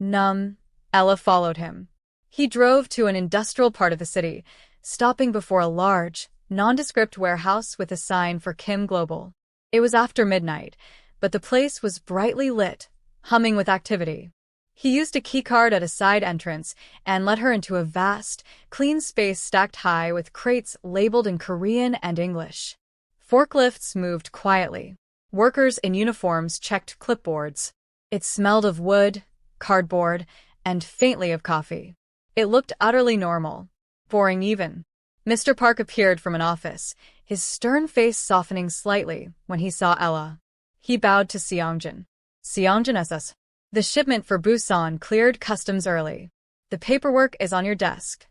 [SPEAKER 1] Numb, Ella followed him. He drove to an industrial part of the city, stopping before a large, nondescript warehouse with a sign for Kim Global. It was after midnight, but the place was brightly lit, humming with activity. He used a keycard at a side entrance and led her into a vast, clean space stacked high with crates labeled in Korean and English. Forklifts moved quietly. Workers in uniforms checked clipboards. It smelled of wood, cardboard, and faintly of coffee. It looked utterly normal. Boring even. Mr. Park appeared from an office, his stern face softening slightly when he saw Ella. He bowed to Seongjin. Seongjin SS. The shipment for Busan cleared customs early. The paperwork is on your desk.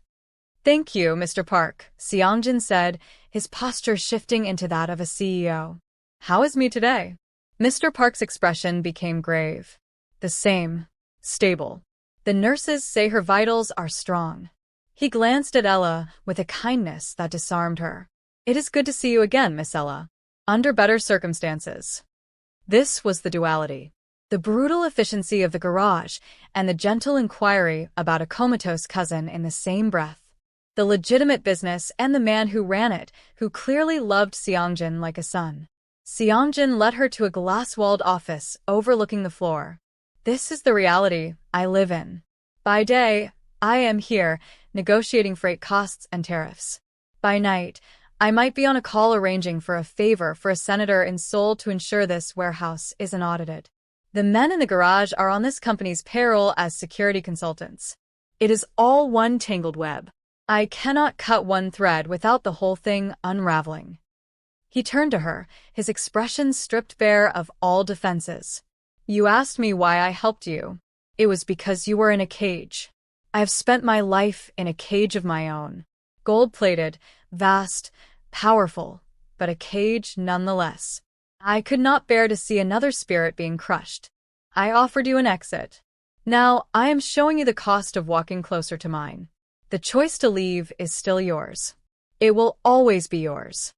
[SPEAKER 1] Thank you, Mr. Park, Seongjin said, his posture shifting into that of a CEO. How is me today? Mr. Park's expression became grave. The same. Stable. The nurses say her vitals are strong. He glanced at Ella with a kindness that disarmed her. It is good to see you again, Miss Ella. Under better circumstances. This was the duality. The brutal efficiency of the garage and the gentle inquiry about a comatose cousin in the same breath. The legitimate business and the man who ran it, who clearly loved Seongjin like a son. Seongjin led her to a glass-walled office overlooking the floor. This is the reality I live in. By day, I am here, negotiating freight costs and tariffs. By night, I might be on a call arranging for a favor for a senator in Seoul to ensure this warehouse isn't audited. The men in the garage are on this company's payroll as security consultants. It is all one tangled web. I cannot cut one thread without the whole thing unraveling. He turned to her, his expression stripped bare of all defenses. You asked me why I helped you. It was because you were in a cage. I have spent my life in a cage of my own. Gold-plated, vast, powerful, but a cage nonetheless. I could not bear to see another spirit being crushed. I offered you an exit. Now, I am showing you the cost of walking closer to mine. The choice to leave is still yours. It will always be yours.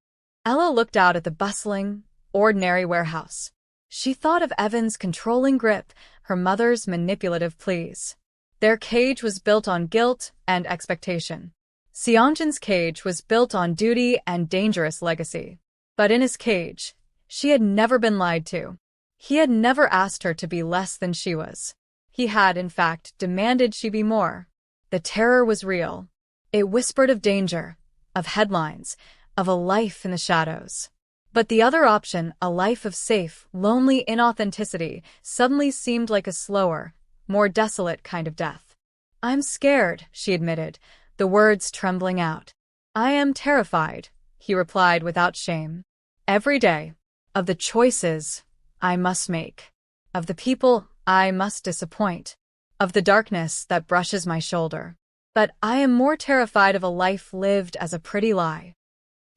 [SPEAKER 1] Ella looked out at the bustling, ordinary warehouse. She thought of Evan's controlling grip, her mother's manipulative pleas. Their cage was built on guilt and expectation. Seongjin's cage was built on duty and dangerous legacy. But in his cage, she had never been lied to. He had never asked her to be less than she was. He had, in fact, demanded she be more. The terror was real. It whispered of danger, of headlines, of a life in the shadows. But the other option, a life of safe, lonely inauthenticity, suddenly seemed like a slower, more desolate kind of death. I'm scared, she admitted, the words trembling out. I am terrified, he replied without shame. Every day. Of the choices I must make. Of the people I must disappoint. Of the darkness that brushes my shoulder. But I am more terrified of a life lived as a pretty lie.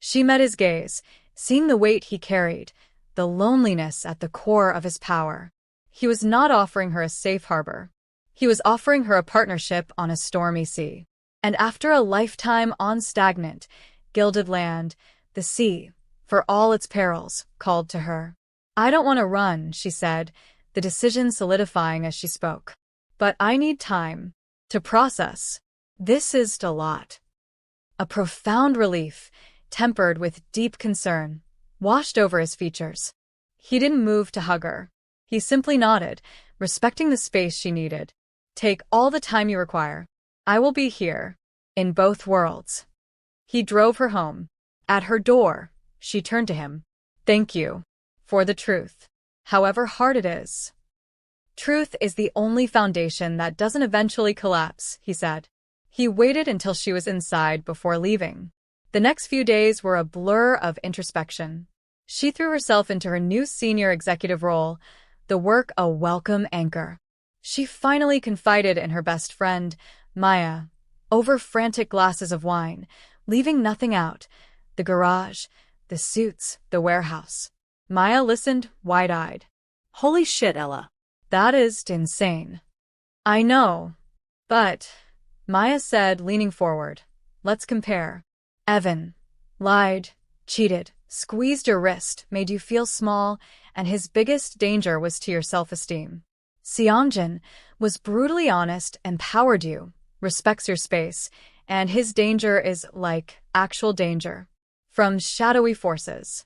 [SPEAKER 1] She met his gaze, seeing the weight he carried, the loneliness at the core of his power. He was not offering her a safe harbor. He was offering her a partnership on a stormy sea. And after a lifetime on stagnant, gilded land, the sea, for all its perils, called to her. I don't want to run, she said, the decision solidifying as she spoke. But I need time to process. This is a lot. A profound relief, tempered with deep concern, washed over his features. He didn't move to hug her. He simply nodded, respecting the space she needed. Take all the time you require. I will be here, in both worlds. He drove her home. At her door, she turned to him. Thank you for the truth, however hard it is. Truth is the only foundation that doesn't eventually collapse, he said. He waited until she was inside before leaving. The next few days were a blur of introspection. She threw herself into her new senior executive role, the work a welcome anchor. She finally confided in her best friend, Maya, over frantic glasses of wine, leaving nothing out, the garage, the suits, the warehouse. Maya listened, wide-eyed.
[SPEAKER 2] Holy shit, Ella.
[SPEAKER 1] That is insane. I know, but, Maya said, leaning forward, let's compare. Evan lied, cheated, squeezed your wrist, made you feel small, and his biggest danger was to your self-esteem. Seongjin was brutally honest, empowered you, respects your space, and his danger is like actual danger. From shadowy forces.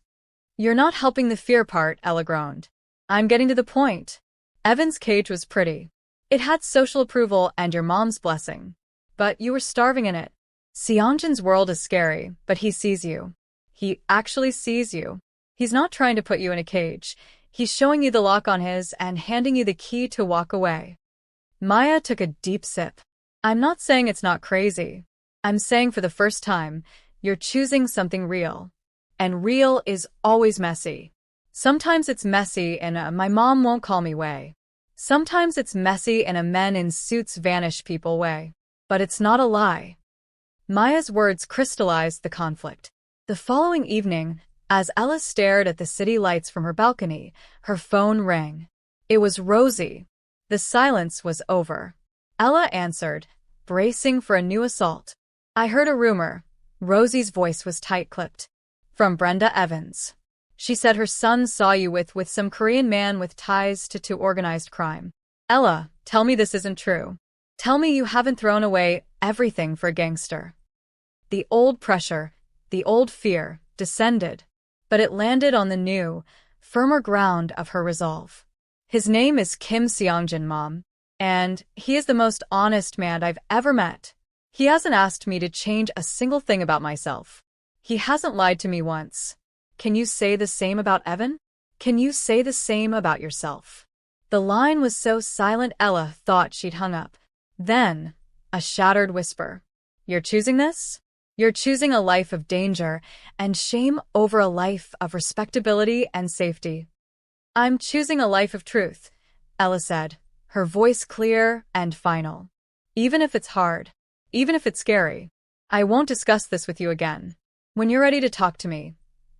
[SPEAKER 1] You're not helping the fear part, Ella groaned. I'm getting to the point. Evan's cage was pretty. It had social approval and your mom's blessing. But you were starving in it. Seongjin's world is scary, but he sees you. He actually sees you. He's not trying to put you in a cage. He's showing you the lock on his and handing you the key to walk away. Maya took a deep sip. I'm not saying it's not crazy. I'm saying for the first time, you're choosing something real. And real is always messy. Sometimes it's messy in a my mom won't call me way. Sometimes it's messy in a men in suits vanish people way. But it's not a lie. Maya's words crystallized the conflict. The following evening, as Ella stared at the city lights from her balcony, her phone rang. It was Rosie. The silence was over. Ella answered, bracing for a new assault. I heard a rumor. Rosie's voice was tight-clipped. From Brenda Evans. She said her son saw you with some Korean man with ties to organized crime. Ella, tell me this isn't true. Tell me you haven't thrown away everything for a gangster. The old pressure, the old fear, descended, but it landed on the new, firmer ground of her resolve. His name is Kim Seongjin, Mom, and he is the most honest man I've ever met. He hasn't asked me to change a single thing about myself. He hasn't lied to me once. Can you say the same about Evan? Can you say the same about yourself? The line was so silent Ella thought she'd hung up. Then, a shattered whisper. You're choosing this? You're choosing a life of danger and shame over a life of respectability and safety. I'm choosing a life of truth, Ella said, her voice clear and final. Even if it's hard, even if it's scary, I won't discuss this with you again. When you're ready to talk to me,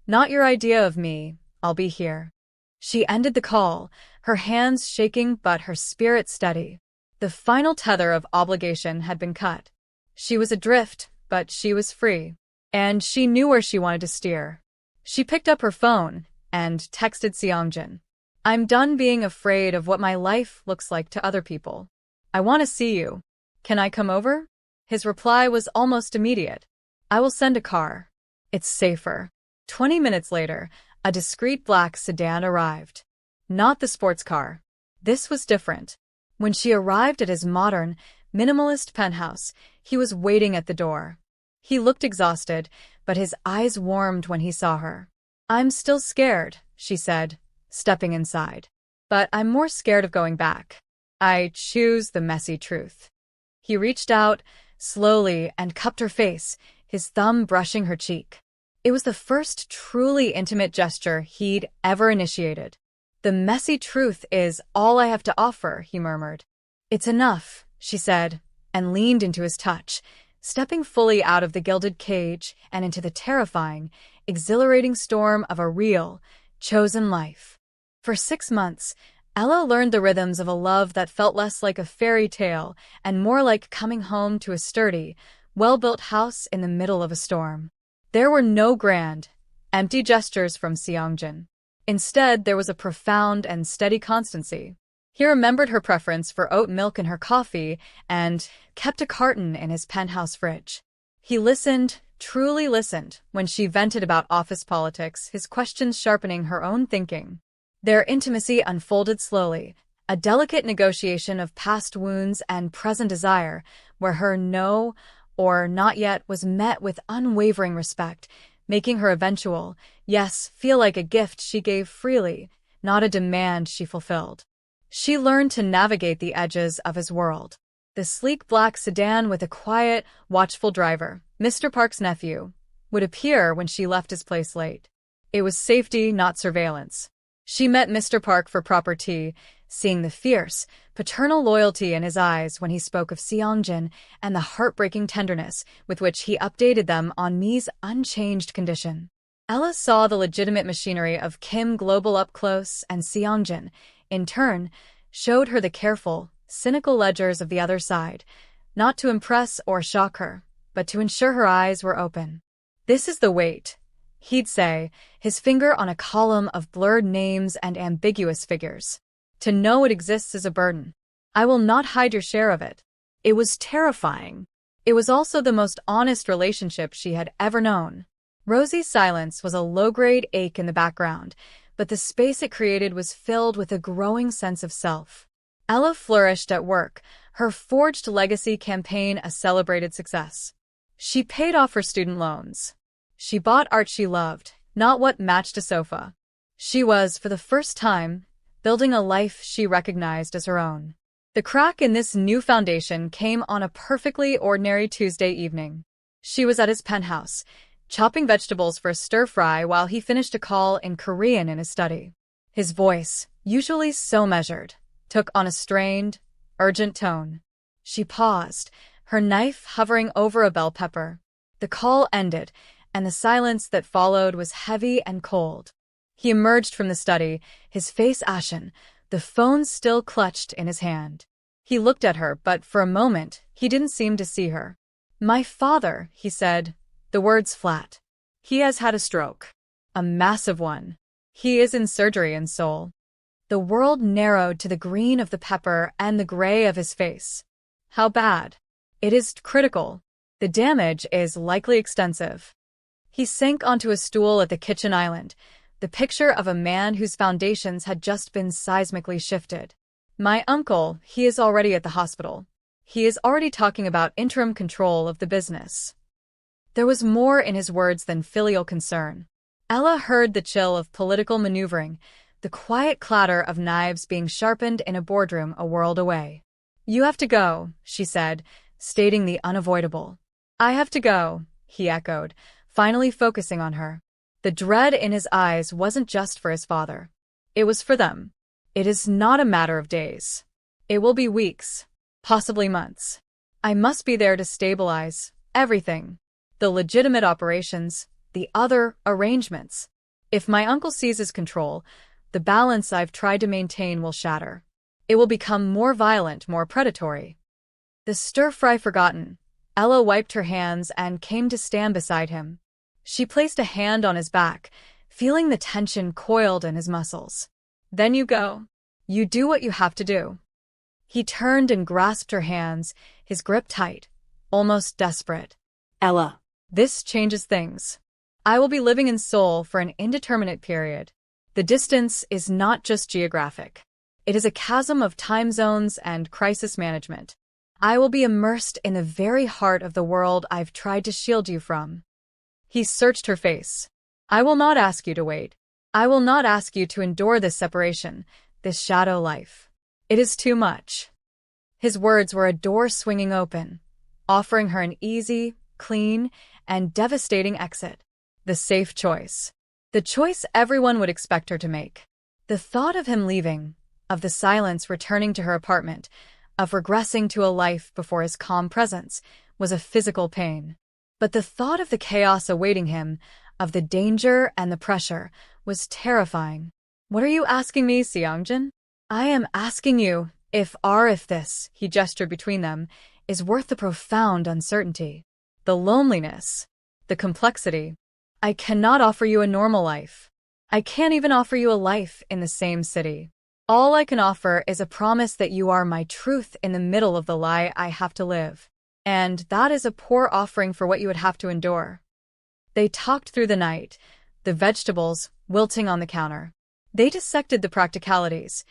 [SPEAKER 1] not your idea of me, I'll be here. She ended the call, her hands shaking but her spirit steady. The final tether of obligation had been cut. She was adrift, but she was free. And she knew where she wanted to steer. She picked up her phone and texted Seongjin. I'm done being afraid of what my life looks like to other people. I want to see you. Can I come over? His reply was almost immediate. I will send a car. It's safer. 20 minutes later, a discreet black sedan arrived. Not the sports car. This was different. When she arrived at his modern, minimalist penthouse, he was waiting at the door. He looked exhausted, but his eyes warmed when he saw her. I'm still scared, she said, stepping inside. But I'm more scared of going back. I choose the messy truth. He reached out, slowly, and cupped her face, his thumb brushing her cheek. It was the first truly intimate gesture he'd ever initiated. The messy truth is all I have to offer, he murmured. It's enough, she said, and leaned into his touch, stepping fully out of the gilded cage and into the terrifying, exhilarating storm of a real, chosen life. For 6 months, Ella learned the rhythms of a love that felt less like a fairy tale and more like coming home to a sturdy, well-built house in the middle of a storm. There were no grand, empty gestures from Seongjin. Instead, there was a profound and steady constancy. He remembered her preference for oat milk in her coffee and kept a carton in his penthouse fridge. He listened, truly listened, when she vented about office politics, his questions sharpening her own thinking. Their intimacy unfolded slowly, a delicate negotiation of past wounds and present desire, where her no or not yet was met with unwavering respect, making her eventual yes feel like a gift she gave freely, not a demand she fulfilled. She learned to navigate the edges of his world. The sleek black sedan with a quiet, watchful driver, Mr. Park's nephew, would appear when she left his place late. It was safety, not surveillance. She met Mr. Park for proper tea, seeing the fierce, paternal loyalty in his eyes when he spoke of Seongjin and the heartbreaking tenderness with which he updated them on Mi's unchanged condition. Ella saw the legitimate machinery of Kim Global up close, and Seongjin, in turn, showed her the careful, cynical ledgers of the other side, not to impress or shock her, but to ensure her eyes were open. This is the weight, he'd say, his finger on a column of blurred names and ambiguous figures. To know it exists is a burden. I will not hide your share of it. It was terrifying. It was also the most honest relationship she had ever known. Rosie's silence was a low-grade ache in the background, but the space it created was filled with a growing sense of self. Ella flourished at work, her Forged Legacy campaign a celebrated success. She paid off her student loans. She bought art she loved, not what matched a sofa. She was, for the first time, building a life she recognized as her own. The crack in this new foundation came on a perfectly ordinary Tuesday evening. She was at his penthouse, chopping vegetables for a stir-fry while he finished a call in Korean in his study. His voice, usually so measured, took on a strained, urgent tone. She paused, her knife hovering over a bell pepper. The call ended, and the silence that followed was heavy and cold. He emerged from the study, his face ashen, the phone still clutched in his hand. He looked at her, but for a moment, he didn't seem to see her. "My father," he said, the words flat. "He has had a stroke. A massive one. He is in surgery in Seoul." The world narrowed to the green of the pepper and the gray of his face. "How bad?" "It is critical. The damage is likely extensive." He sank onto a stool at the kitchen island, the picture of a man whose foundations had just been seismically shifted. "My uncle, he is already at the hospital. He is already talking about interim control of the business." There was more in his words than filial concern. Ella heard the chill of political maneuvering, the quiet clatter of knives being sharpened in a boardroom a world away. "You have to go," she said, stating the unavoidable. "I have to go," he echoed, finally focusing on her. The dread in his eyes wasn't just for his father. It was for them. It is not a matter of days. It will be weeks, possibly months. I must be there to stabilize everything. The legitimate operations, the other arrangements. If my uncle seizes control, the balance I've tried to maintain will shatter. It will become more violent, more predatory. The stir-fry forgotten, Ella wiped her hands and came to stand beside him. She placed a hand on his back, feeling the tension coiled in his muscles. Then you go. You do what you have to do. He turned and grasped her hands, his grip tight, almost desperate.
[SPEAKER 2] Ella.
[SPEAKER 1] This changes things. I will be living in Seoul for an indeterminate period. The distance is not just geographic. It is a chasm of time zones and crisis management. I will be immersed in the very heart of the world I've tried to shield you from. He searched her face. I will not ask you to wait. I will not ask you to endure this separation, this shadow life. It is too much. His words were a door swinging open, offering her an easy, clean, and devastating exit. The safe choice. The choice everyone would expect her to make. The thought of him leaving, of the silence returning to her apartment, of regressing to a life before his calm presence, was a physical pain. But the thought of the chaos awaiting him, of the danger and the pressure, was terrifying. What are you asking me, Seongjin? I am asking you if this, he gestured between them, is worth the profound uncertainty, the loneliness, the complexity. I cannot offer you a normal life. I can't even offer you a life in the same city. All I can offer is a promise that you are my truth in the middle of the lie I have to live. And that is a poor offering for what you would have to endure. They talked through the night, the vegetables wilting on the counter. They dissected the practicalities,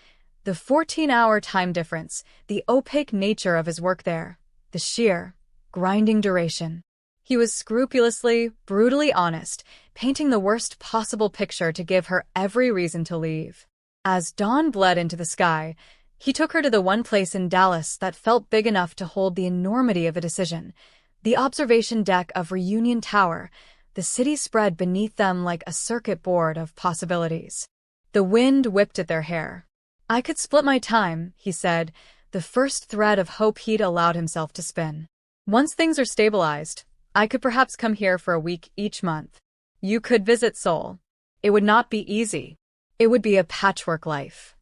[SPEAKER 1] the 14-hour time difference, the opaque nature of his work there, the sheer, grinding duration. He was scrupulously, brutally honest, painting the worst possible picture to give her every reason to leave. As dawn bled into the sky, he took her to the one place in Dallas that felt big enough to hold the enormity of a decision, the observation deck of Reunion Tower. The city spread beneath them like a circuit board of possibilities. The wind whipped at their hair. I could split my time, he said, the first thread of hope he'd allowed himself to spin. Once things are stabilized, I could perhaps come here for a week each month. You could visit Seoul. It would not be easy. It would be a patchwork life.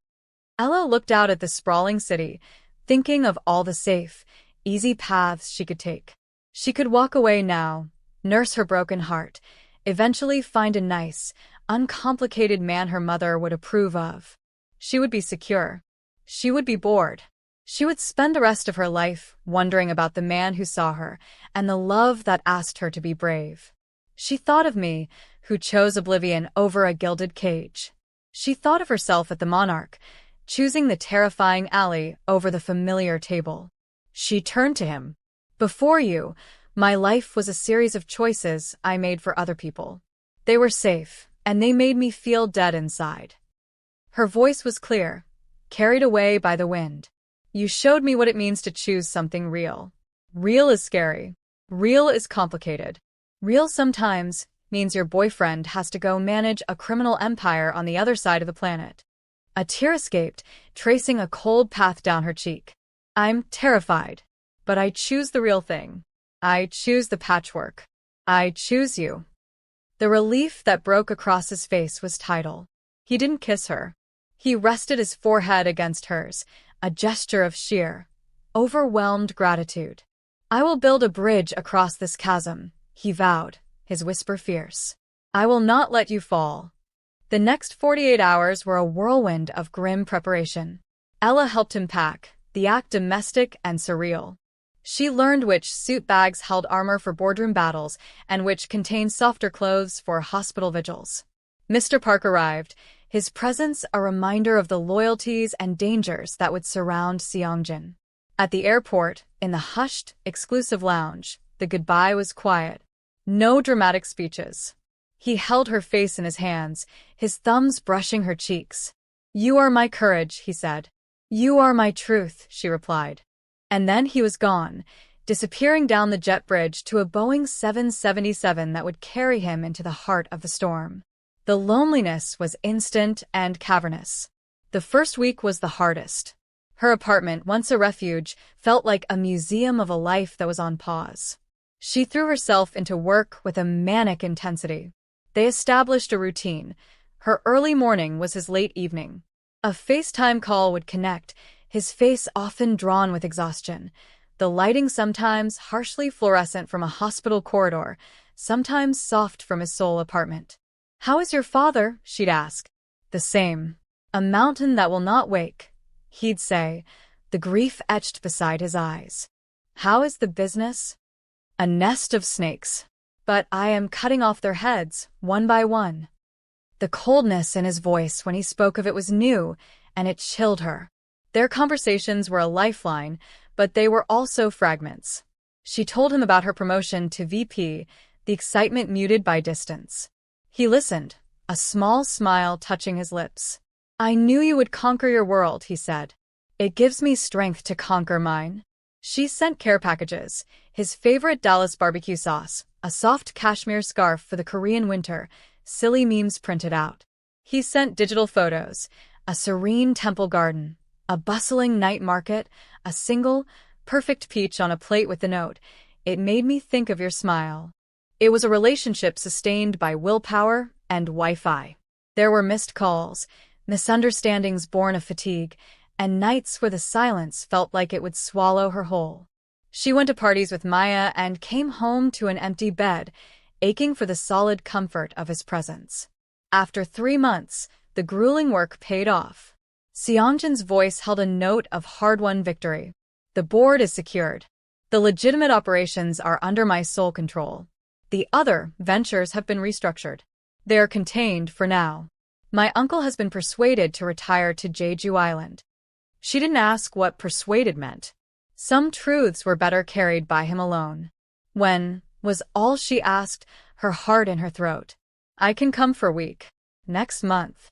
[SPEAKER 1] Ella looked out at the sprawling city, thinking of all the safe, easy paths she could take. She could walk away now, nurse her broken heart, eventually find a nice, uncomplicated man her mother would approve of. She would be secure. She would be bored. She would spend the rest of her life wondering about the man who saw her and the love that asked her to be brave. She thought of me, who chose oblivion over a gilded cage. She thought of herself at the Monarch, choosing the terrifying alley over the familiar table. She turned to him. Before you, my life was a series of choices I made for other people. They were safe, and they made me feel dead inside. Her voice was clear, carried away by the wind. You showed me what it means to choose something real. Real is scary. Real is complicated. Real sometimes means your boyfriend has to go manage a criminal empire on the other side of the planet. A tear escaped, tracing a cold path down her cheek. I'm terrified, but I choose the real thing. I choose the patchwork. I choose you. The relief that broke across his face was tidal. He didn't kiss her. He rested his forehead against hers, a gesture of sheer, overwhelmed gratitude. I will build a bridge across this chasm, he vowed, his whisper fierce. I will not let you fall. The next 48 hours were a whirlwind of grim preparation. Ella helped him pack, the act domestic and surreal. She learned which suit bags held armor for boardroom battles and which contained softer clothes for hospital vigils. Mr. Park arrived, his presence a reminder of the loyalties and dangers that would surround Seongjin. At the airport, in the hushed, exclusive lounge, the goodbye was quiet. No dramatic speeches. He held her face in his hands, his thumbs brushing her cheeks. You are my courage, he said. You are my truth, she replied. And then he was gone, disappearing down the jet bridge to a Boeing 777 that would carry him into the heart of the storm. The loneliness was instant and cavernous. The first week was the hardest. Her apartment, once a refuge, felt like a museum of a life that was on pause. She threw herself into work with a manic intensity. They established a routine. Her early morning was his late evening. A FaceTime call would connect, his face often drawn with exhaustion. The lighting sometimes harshly fluorescent from a hospital corridor, sometimes soft from his sole apartment. "How is your father?" she'd ask. "The same. A mountain that will not wake," he'd say, the grief etched beside his eyes. "How is the business?" "A nest of snakes. But I am cutting off their heads, one by one." The coldness in his voice when he spoke of it was new, and it chilled her. Their conversations were a lifeline, but they were also fragments. She told him about her promotion to VP, the excitement muted by distance. He listened, a small smile touching his lips. "I knew you would conquer your world," he said. "It gives me strength to conquer mine." She sent care packages, his favorite Dallas barbecue sauce, a soft cashmere scarf for the Korean winter, silly memes printed out. He sent digital photos, a serene temple garden, a bustling night market, a single, perfect peach on a plate with the note, "It made me think of your smile." It was a relationship sustained by willpower and Wi-Fi. There were missed calls, misunderstandings born of fatigue, and nights where the silence felt like it would swallow her whole. She went to parties with Maya and came home to an empty bed, aching for the solid comfort of his presence. After 3 months, the grueling work paid off. Seongjin's voice held a note of hard-won victory. "The board is secured. The legitimate operations are under my sole control. The other ventures have been restructured. They are contained for now. My uncle has been persuaded to retire to Jeju Island." She didn't ask what persuaded meant. Some truths were better carried by him alone. "When?" was all she asked, her heart in her throat. "I can come for a week. Next month."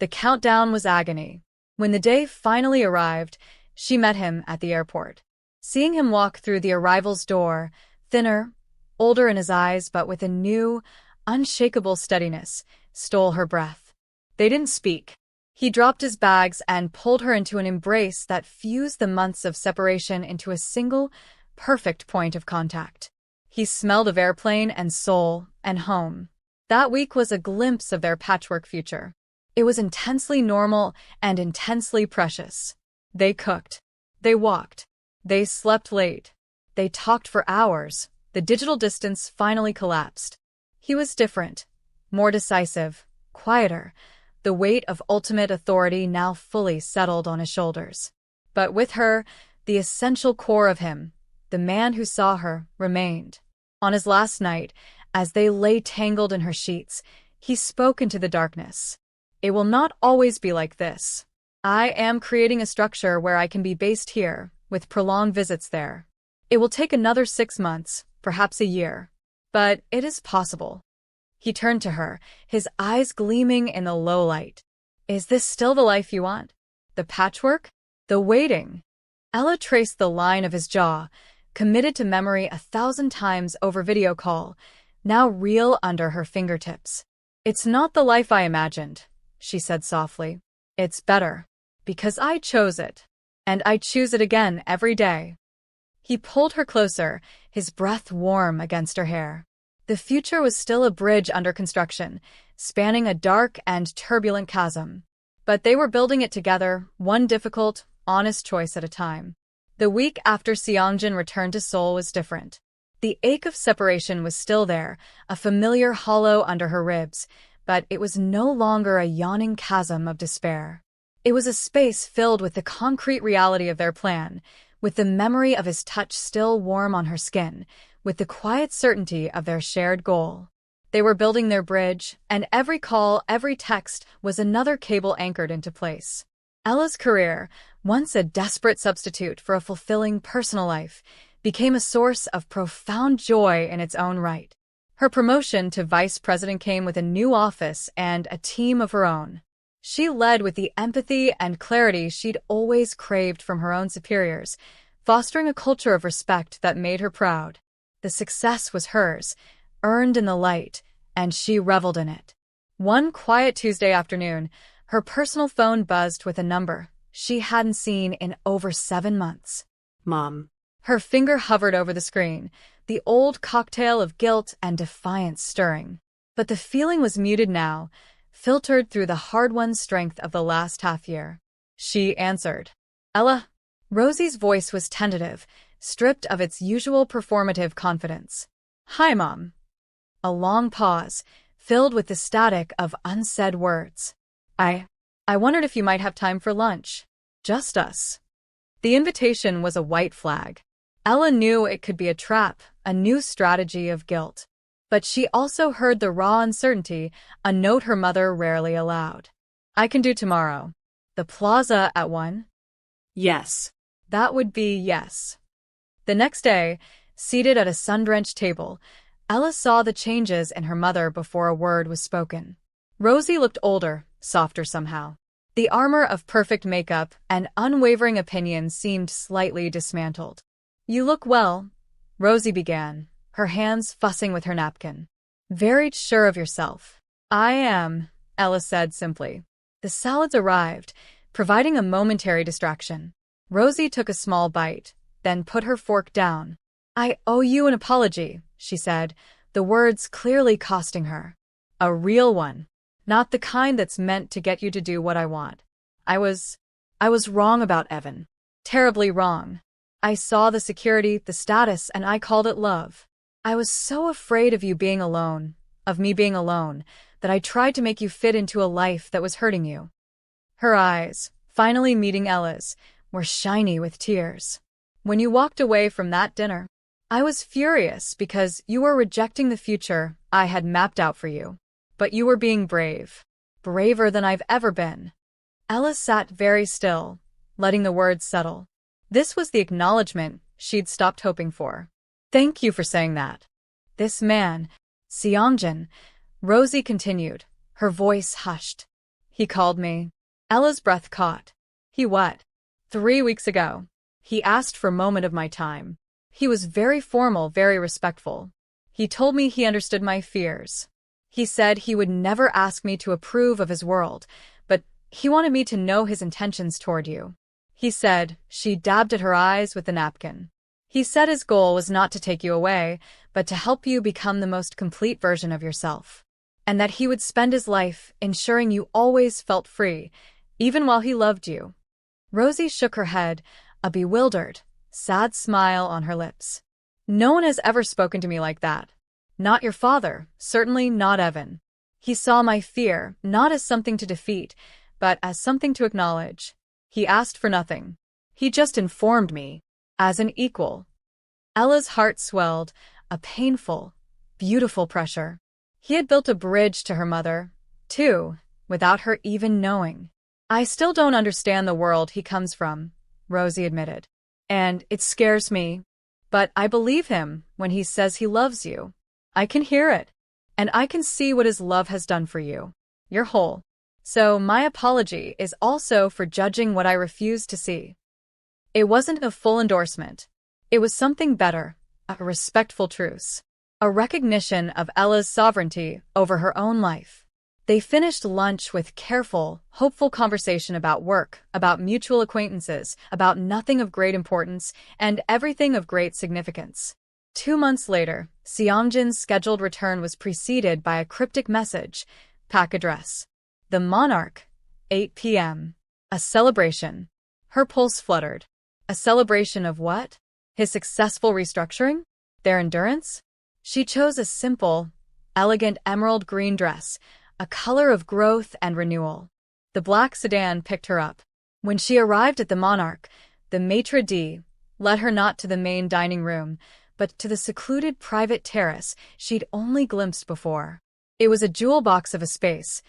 [SPEAKER 1] The countdown was agony. When the day finally arrived, she met him at the airport. Seeing him walk through the arrival's door, thinner, older in his eyes but with a new, unshakable steadiness, stole her breath. They didn't speak. He dropped his bags and pulled her into an embrace that fused the months of separation into a single, perfect point of contact. He smelled of airplane and soul and home. That week was a glimpse of their patchwork future. It was intensely normal and intensely precious. They cooked. They walked. They slept late. They talked for hours. The digital distance finally collapsed. He was different, more decisive, quieter, the weight of ultimate authority now fully settled on his shoulders. But with her, the essential core of him, the man who saw her, remained. On his last night, as they lay tangled in her sheets, he spoke into the darkness. "It will not always be like this. I am creating a structure where I can be based here, with prolonged visits there. It will take another 6 months, perhaps a year. But it is possible." He turned to her, his eyes gleaming in the low light. "Is this still the life you want? The patchwork? The waiting?" Ella traced the line of his jaw, committed to memory 1,000 times over video call, now real under her fingertips. "It's not the life I imagined," she said softly. "It's better. Because I chose it. And I choose it again every day." He pulled her closer, his breath warm against her hair. The future was still a bridge under construction, spanning a dark and turbulent chasm. But they were building it together, one difficult, honest choice at a time. The week after Seongjin returned to Seoul was different. The ache of separation was still there, a familiar hollow under her ribs, but it was no longer a yawning chasm of despair. It was a space filled with the concrete reality of their plan, with the memory of his touch still warm on her skin, with the quiet certainty of their shared goal. They were building their bridge, and every call, every text was another cable anchored into place. Ella's career, once a desperate substitute for a fulfilling personal life, became a source of profound joy in its own right. Her promotion to vice president came with a new office and a team of her own. She led with the empathy and clarity she'd always craved from her own superiors, fostering a culture of respect that made her proud. The success was hers, earned in the light, and she reveled in it. One quiet Tuesday afternoon, her personal phone buzzed with a number she hadn't seen in over 7 months.
[SPEAKER 2] Mom.
[SPEAKER 1] Her finger hovered over the screen, the old cocktail of guilt and defiance stirring. But the feeling was muted now, filtered through the hard-won strength of the last half-year. She answered. Ella? Rosie's voice was tentative, stripped of its usual performative confidence. Hi, Mom. A long pause, filled with the static of unsaid words. I wondered if you might have time for lunch. Just us. The invitation was a white flag. Ella knew it could be a trap, a new strategy of guilt. But she also heard the raw uncertainty, a note her mother rarely allowed. I can do tomorrow. The plaza at 1?
[SPEAKER 2] Yes.
[SPEAKER 1] That would be yes. The next day, seated at a sun-drenched table, Ella saw the changes in her mother before a word was spoken. Rosie looked older, softer somehow. The armor of perfect makeup and unwavering opinion seemed slightly dismantled. You look well, Rosie began, her hands fussing with her napkin. Very sure of yourself. I am, Ella said simply. The salads arrived, providing a momentary distraction. Rosie took a small bite, then put her fork down. I owe you an apology, she said, the words clearly costing her. A real one. Not the kind that's meant to get you to do what I want. I was wrong about Evan. Terribly wrong. I saw the security, the status, and I called it love. I was so afraid of you being alone, of me being alone, that I tried to make you fit into a life that was hurting you. Her eyes, finally meeting Ella's, were shiny with tears. When you walked away from that dinner, I was furious because you were rejecting the future I had mapped out for you. But you were being brave. Braver than I've ever been. Ella sat very still, letting the words settle. This was the acknowledgement she'd stopped hoping for. Thank you for saying that. This man, Seongjin, Rosie continued, her voice hushed. He called me. Ella's breath caught. He what? 3 weeks ago. He asked for a moment of my time. He was very formal, very respectful. He told me he understood my fears. He said he would never ask me to approve of his world, but he wanted me to know his intentions toward you. He said, she dabbed at her eyes with the napkin. He said his goal was not to take you away, but to help you become the most complete version of yourself. And that he would spend his life ensuring you always felt free, even while he loved you. Rosie shook her head, a bewildered, sad smile on her lips. No one has ever spoken to me like that. Not your father, certainly not Evan. He saw my fear, not as something to defeat, but as something to acknowledge. He asked for nothing. He just informed me, as an equal. Ella's heart swelled, a painful, beautiful pressure. He had built a bridge to her mother, too, without her even knowing. I still don't understand the world he comes from, Rosie admitted. And it scares me. But I believe him when he says he loves you. I can hear it. And I can see what his love has done for you. You're whole. So my apology is also for judging what I refuse to see. It wasn't a full endorsement. It was something better, a respectful truce. A recognition of Ella's sovereignty over her own life. They finished lunch with careful, hopeful conversation about work, about mutual acquaintances, about nothing of great importance, and everything of great significance. 2 months later, Seongjin's scheduled return was preceded by a cryptic message, pack address. The Monarch, 8 p.m. A celebration. Her pulse fluttered. A celebration of what? His successful restructuring? Their endurance? She chose a simple, elegant emerald green dress, a color of growth and renewal. The black sedan picked her up. When she arrived at the Monarch, the maitre d' led her not to the main dining room, but to the secluded private terrace she'd only glimpsed before. It was a jewel box of a space,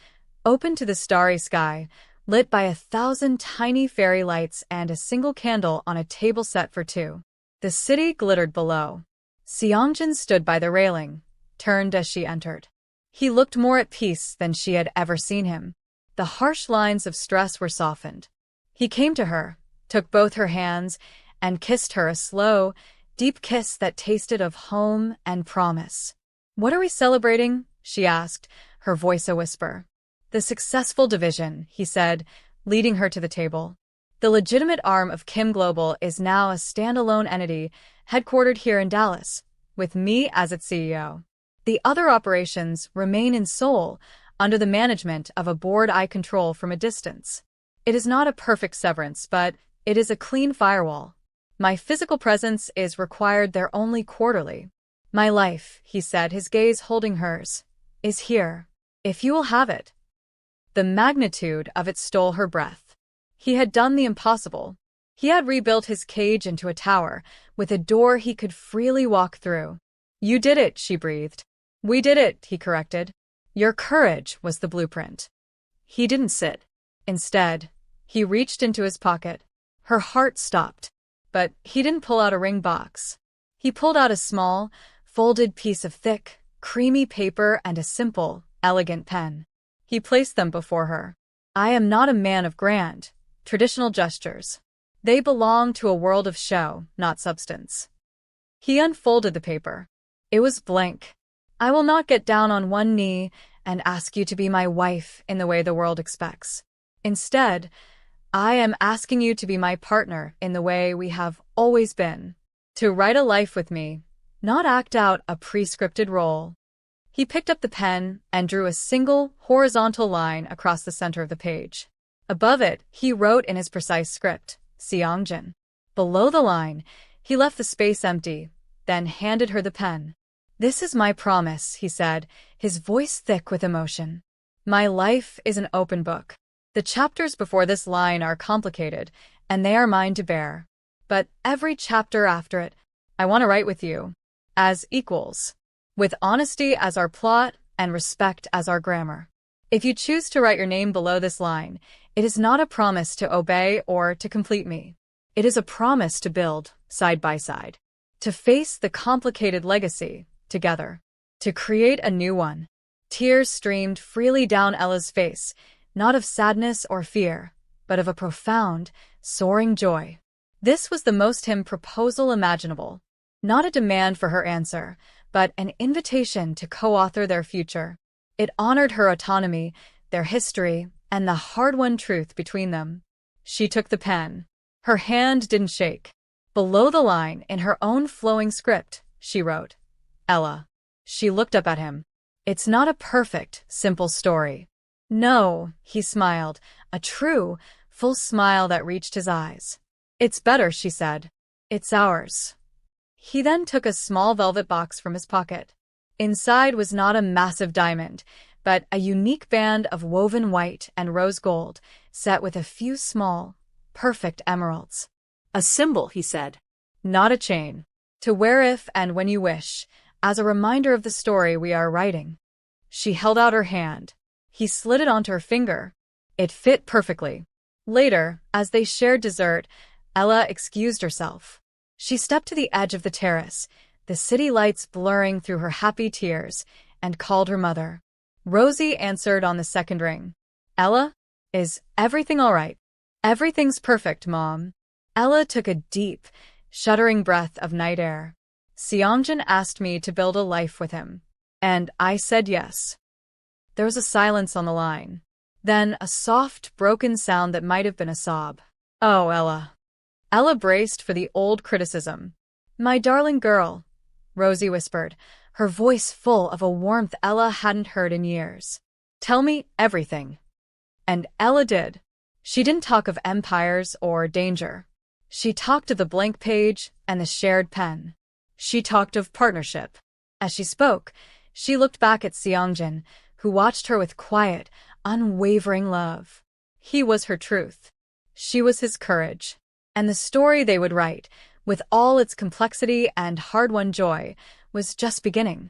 [SPEAKER 1] open to the starry sky, lit by 1,000 tiny fairy lights and a single candle on a table set for 2. The city glittered below. Seongjin stood by the railing, turned as she entered. He looked more at peace than she had ever seen him. The harsh lines of stress were softened. He came to her, took both her hands, and kissed her a slow, deep kiss that tasted of home and promise. "What are we celebrating?" she asked, her voice a whisper. "The successful division," he said, leading her to the table. "The legitimate arm of Kim Global is now a standalone entity headquartered here in Dallas, with me as its CEO. The other operations remain in Seoul, under the management of a board I control from a distance. It is not a perfect severance, but it is a clean firewall. My physical presence is required there only quarterly. My life," he said, his gaze holding hers, "is here, if you will have it." The magnitude of it stole her breath. He had done the impossible. He had rebuilt his cage into a tower, with a door he could freely walk through. "You did it," she breathed. "We did it," he corrected. "Your courage was the blueprint." He didn't sit. Instead, he reached into his pocket. Her heart stopped. But he didn't pull out a ring box. He pulled out a small, folded piece of thick, creamy paper and a simple, elegant pen. He placed them before her. "I am not a man of grand, traditional gestures. They belong to a world of show, not substance." He unfolded the paper. It was blank. "I will not get down on one knee and ask you to be my wife in the way the world expects. Instead, I am asking you to be my partner in the way we have always been. To write a life with me, not act out a pre-scripted role." He picked up the pen and drew a single, horizontal line across the center of the page. Above it, he wrote in his precise script, "Seongjin." Below the line, he left the space empty, then handed her the pen. "This is my promise," he said, his voice thick with emotion. "My life is an open book. The chapters before this line are complicated, and they are mine to bear. But every chapter after it, I want to write with you, as equals, with honesty as our plot and respect as our grammar. If you choose to write your name below this line, it is not a promise to obey or to complete me. It is a promise to build, side by side, to face the complicated legacy together, to create a new one." Tears streamed freely down Ella's face, not of sadness or fear, but of a profound, soaring joy. This was the most him proposal imaginable. Not a demand for her answer, but an invitation to co-author their future. It honored her autonomy, their history, and the hard-won truth between them. She took the pen. Her hand didn't shake. Below the line, in her own flowing script, she wrote, "Ella." She looked up at him. "It's not a perfect, simple story." "No," he smiled, a true, full smile that reached his eyes. "It's better," she said. "It's ours." He then took a small velvet box from his pocket. Inside was not a massive diamond, but a unique band of woven white and rose gold, set with a few small, perfect emeralds.
[SPEAKER 2] "A symbol," he said.
[SPEAKER 1] "Not a chain. To wear if and when you wish, as a reminder of the story we are writing." She held out her hand. He slid it onto her finger. It fit perfectly. Later, as they shared dessert, Ella excused herself. She stepped to the edge of the terrace, the city lights blurring through her happy tears, and called her mother. Rosie answered on the second ring. "Ella, is everything all right?" "Everything's perfect, Mom." Ella took a deep, shuddering breath of night air. "Seongjin asked me to build a life with him, and I said yes." There was a silence on the line. Then a soft, broken sound that might have been a sob. "Oh, Ella." Ella braced for the old criticism. "My darling girl," Rosie whispered, her voice full of a warmth Ella hadn't heard in years. "Tell me everything." And Ella did. She didn't talk of empires or danger. She talked of the blank page and the shared pen. She talked of partnership. As she spoke, she looked back at Seongjin, who watched her with quiet, unwavering love. He was her truth. She was his courage. And the story they would write, with all its complexity and hard-won joy, was just beginning.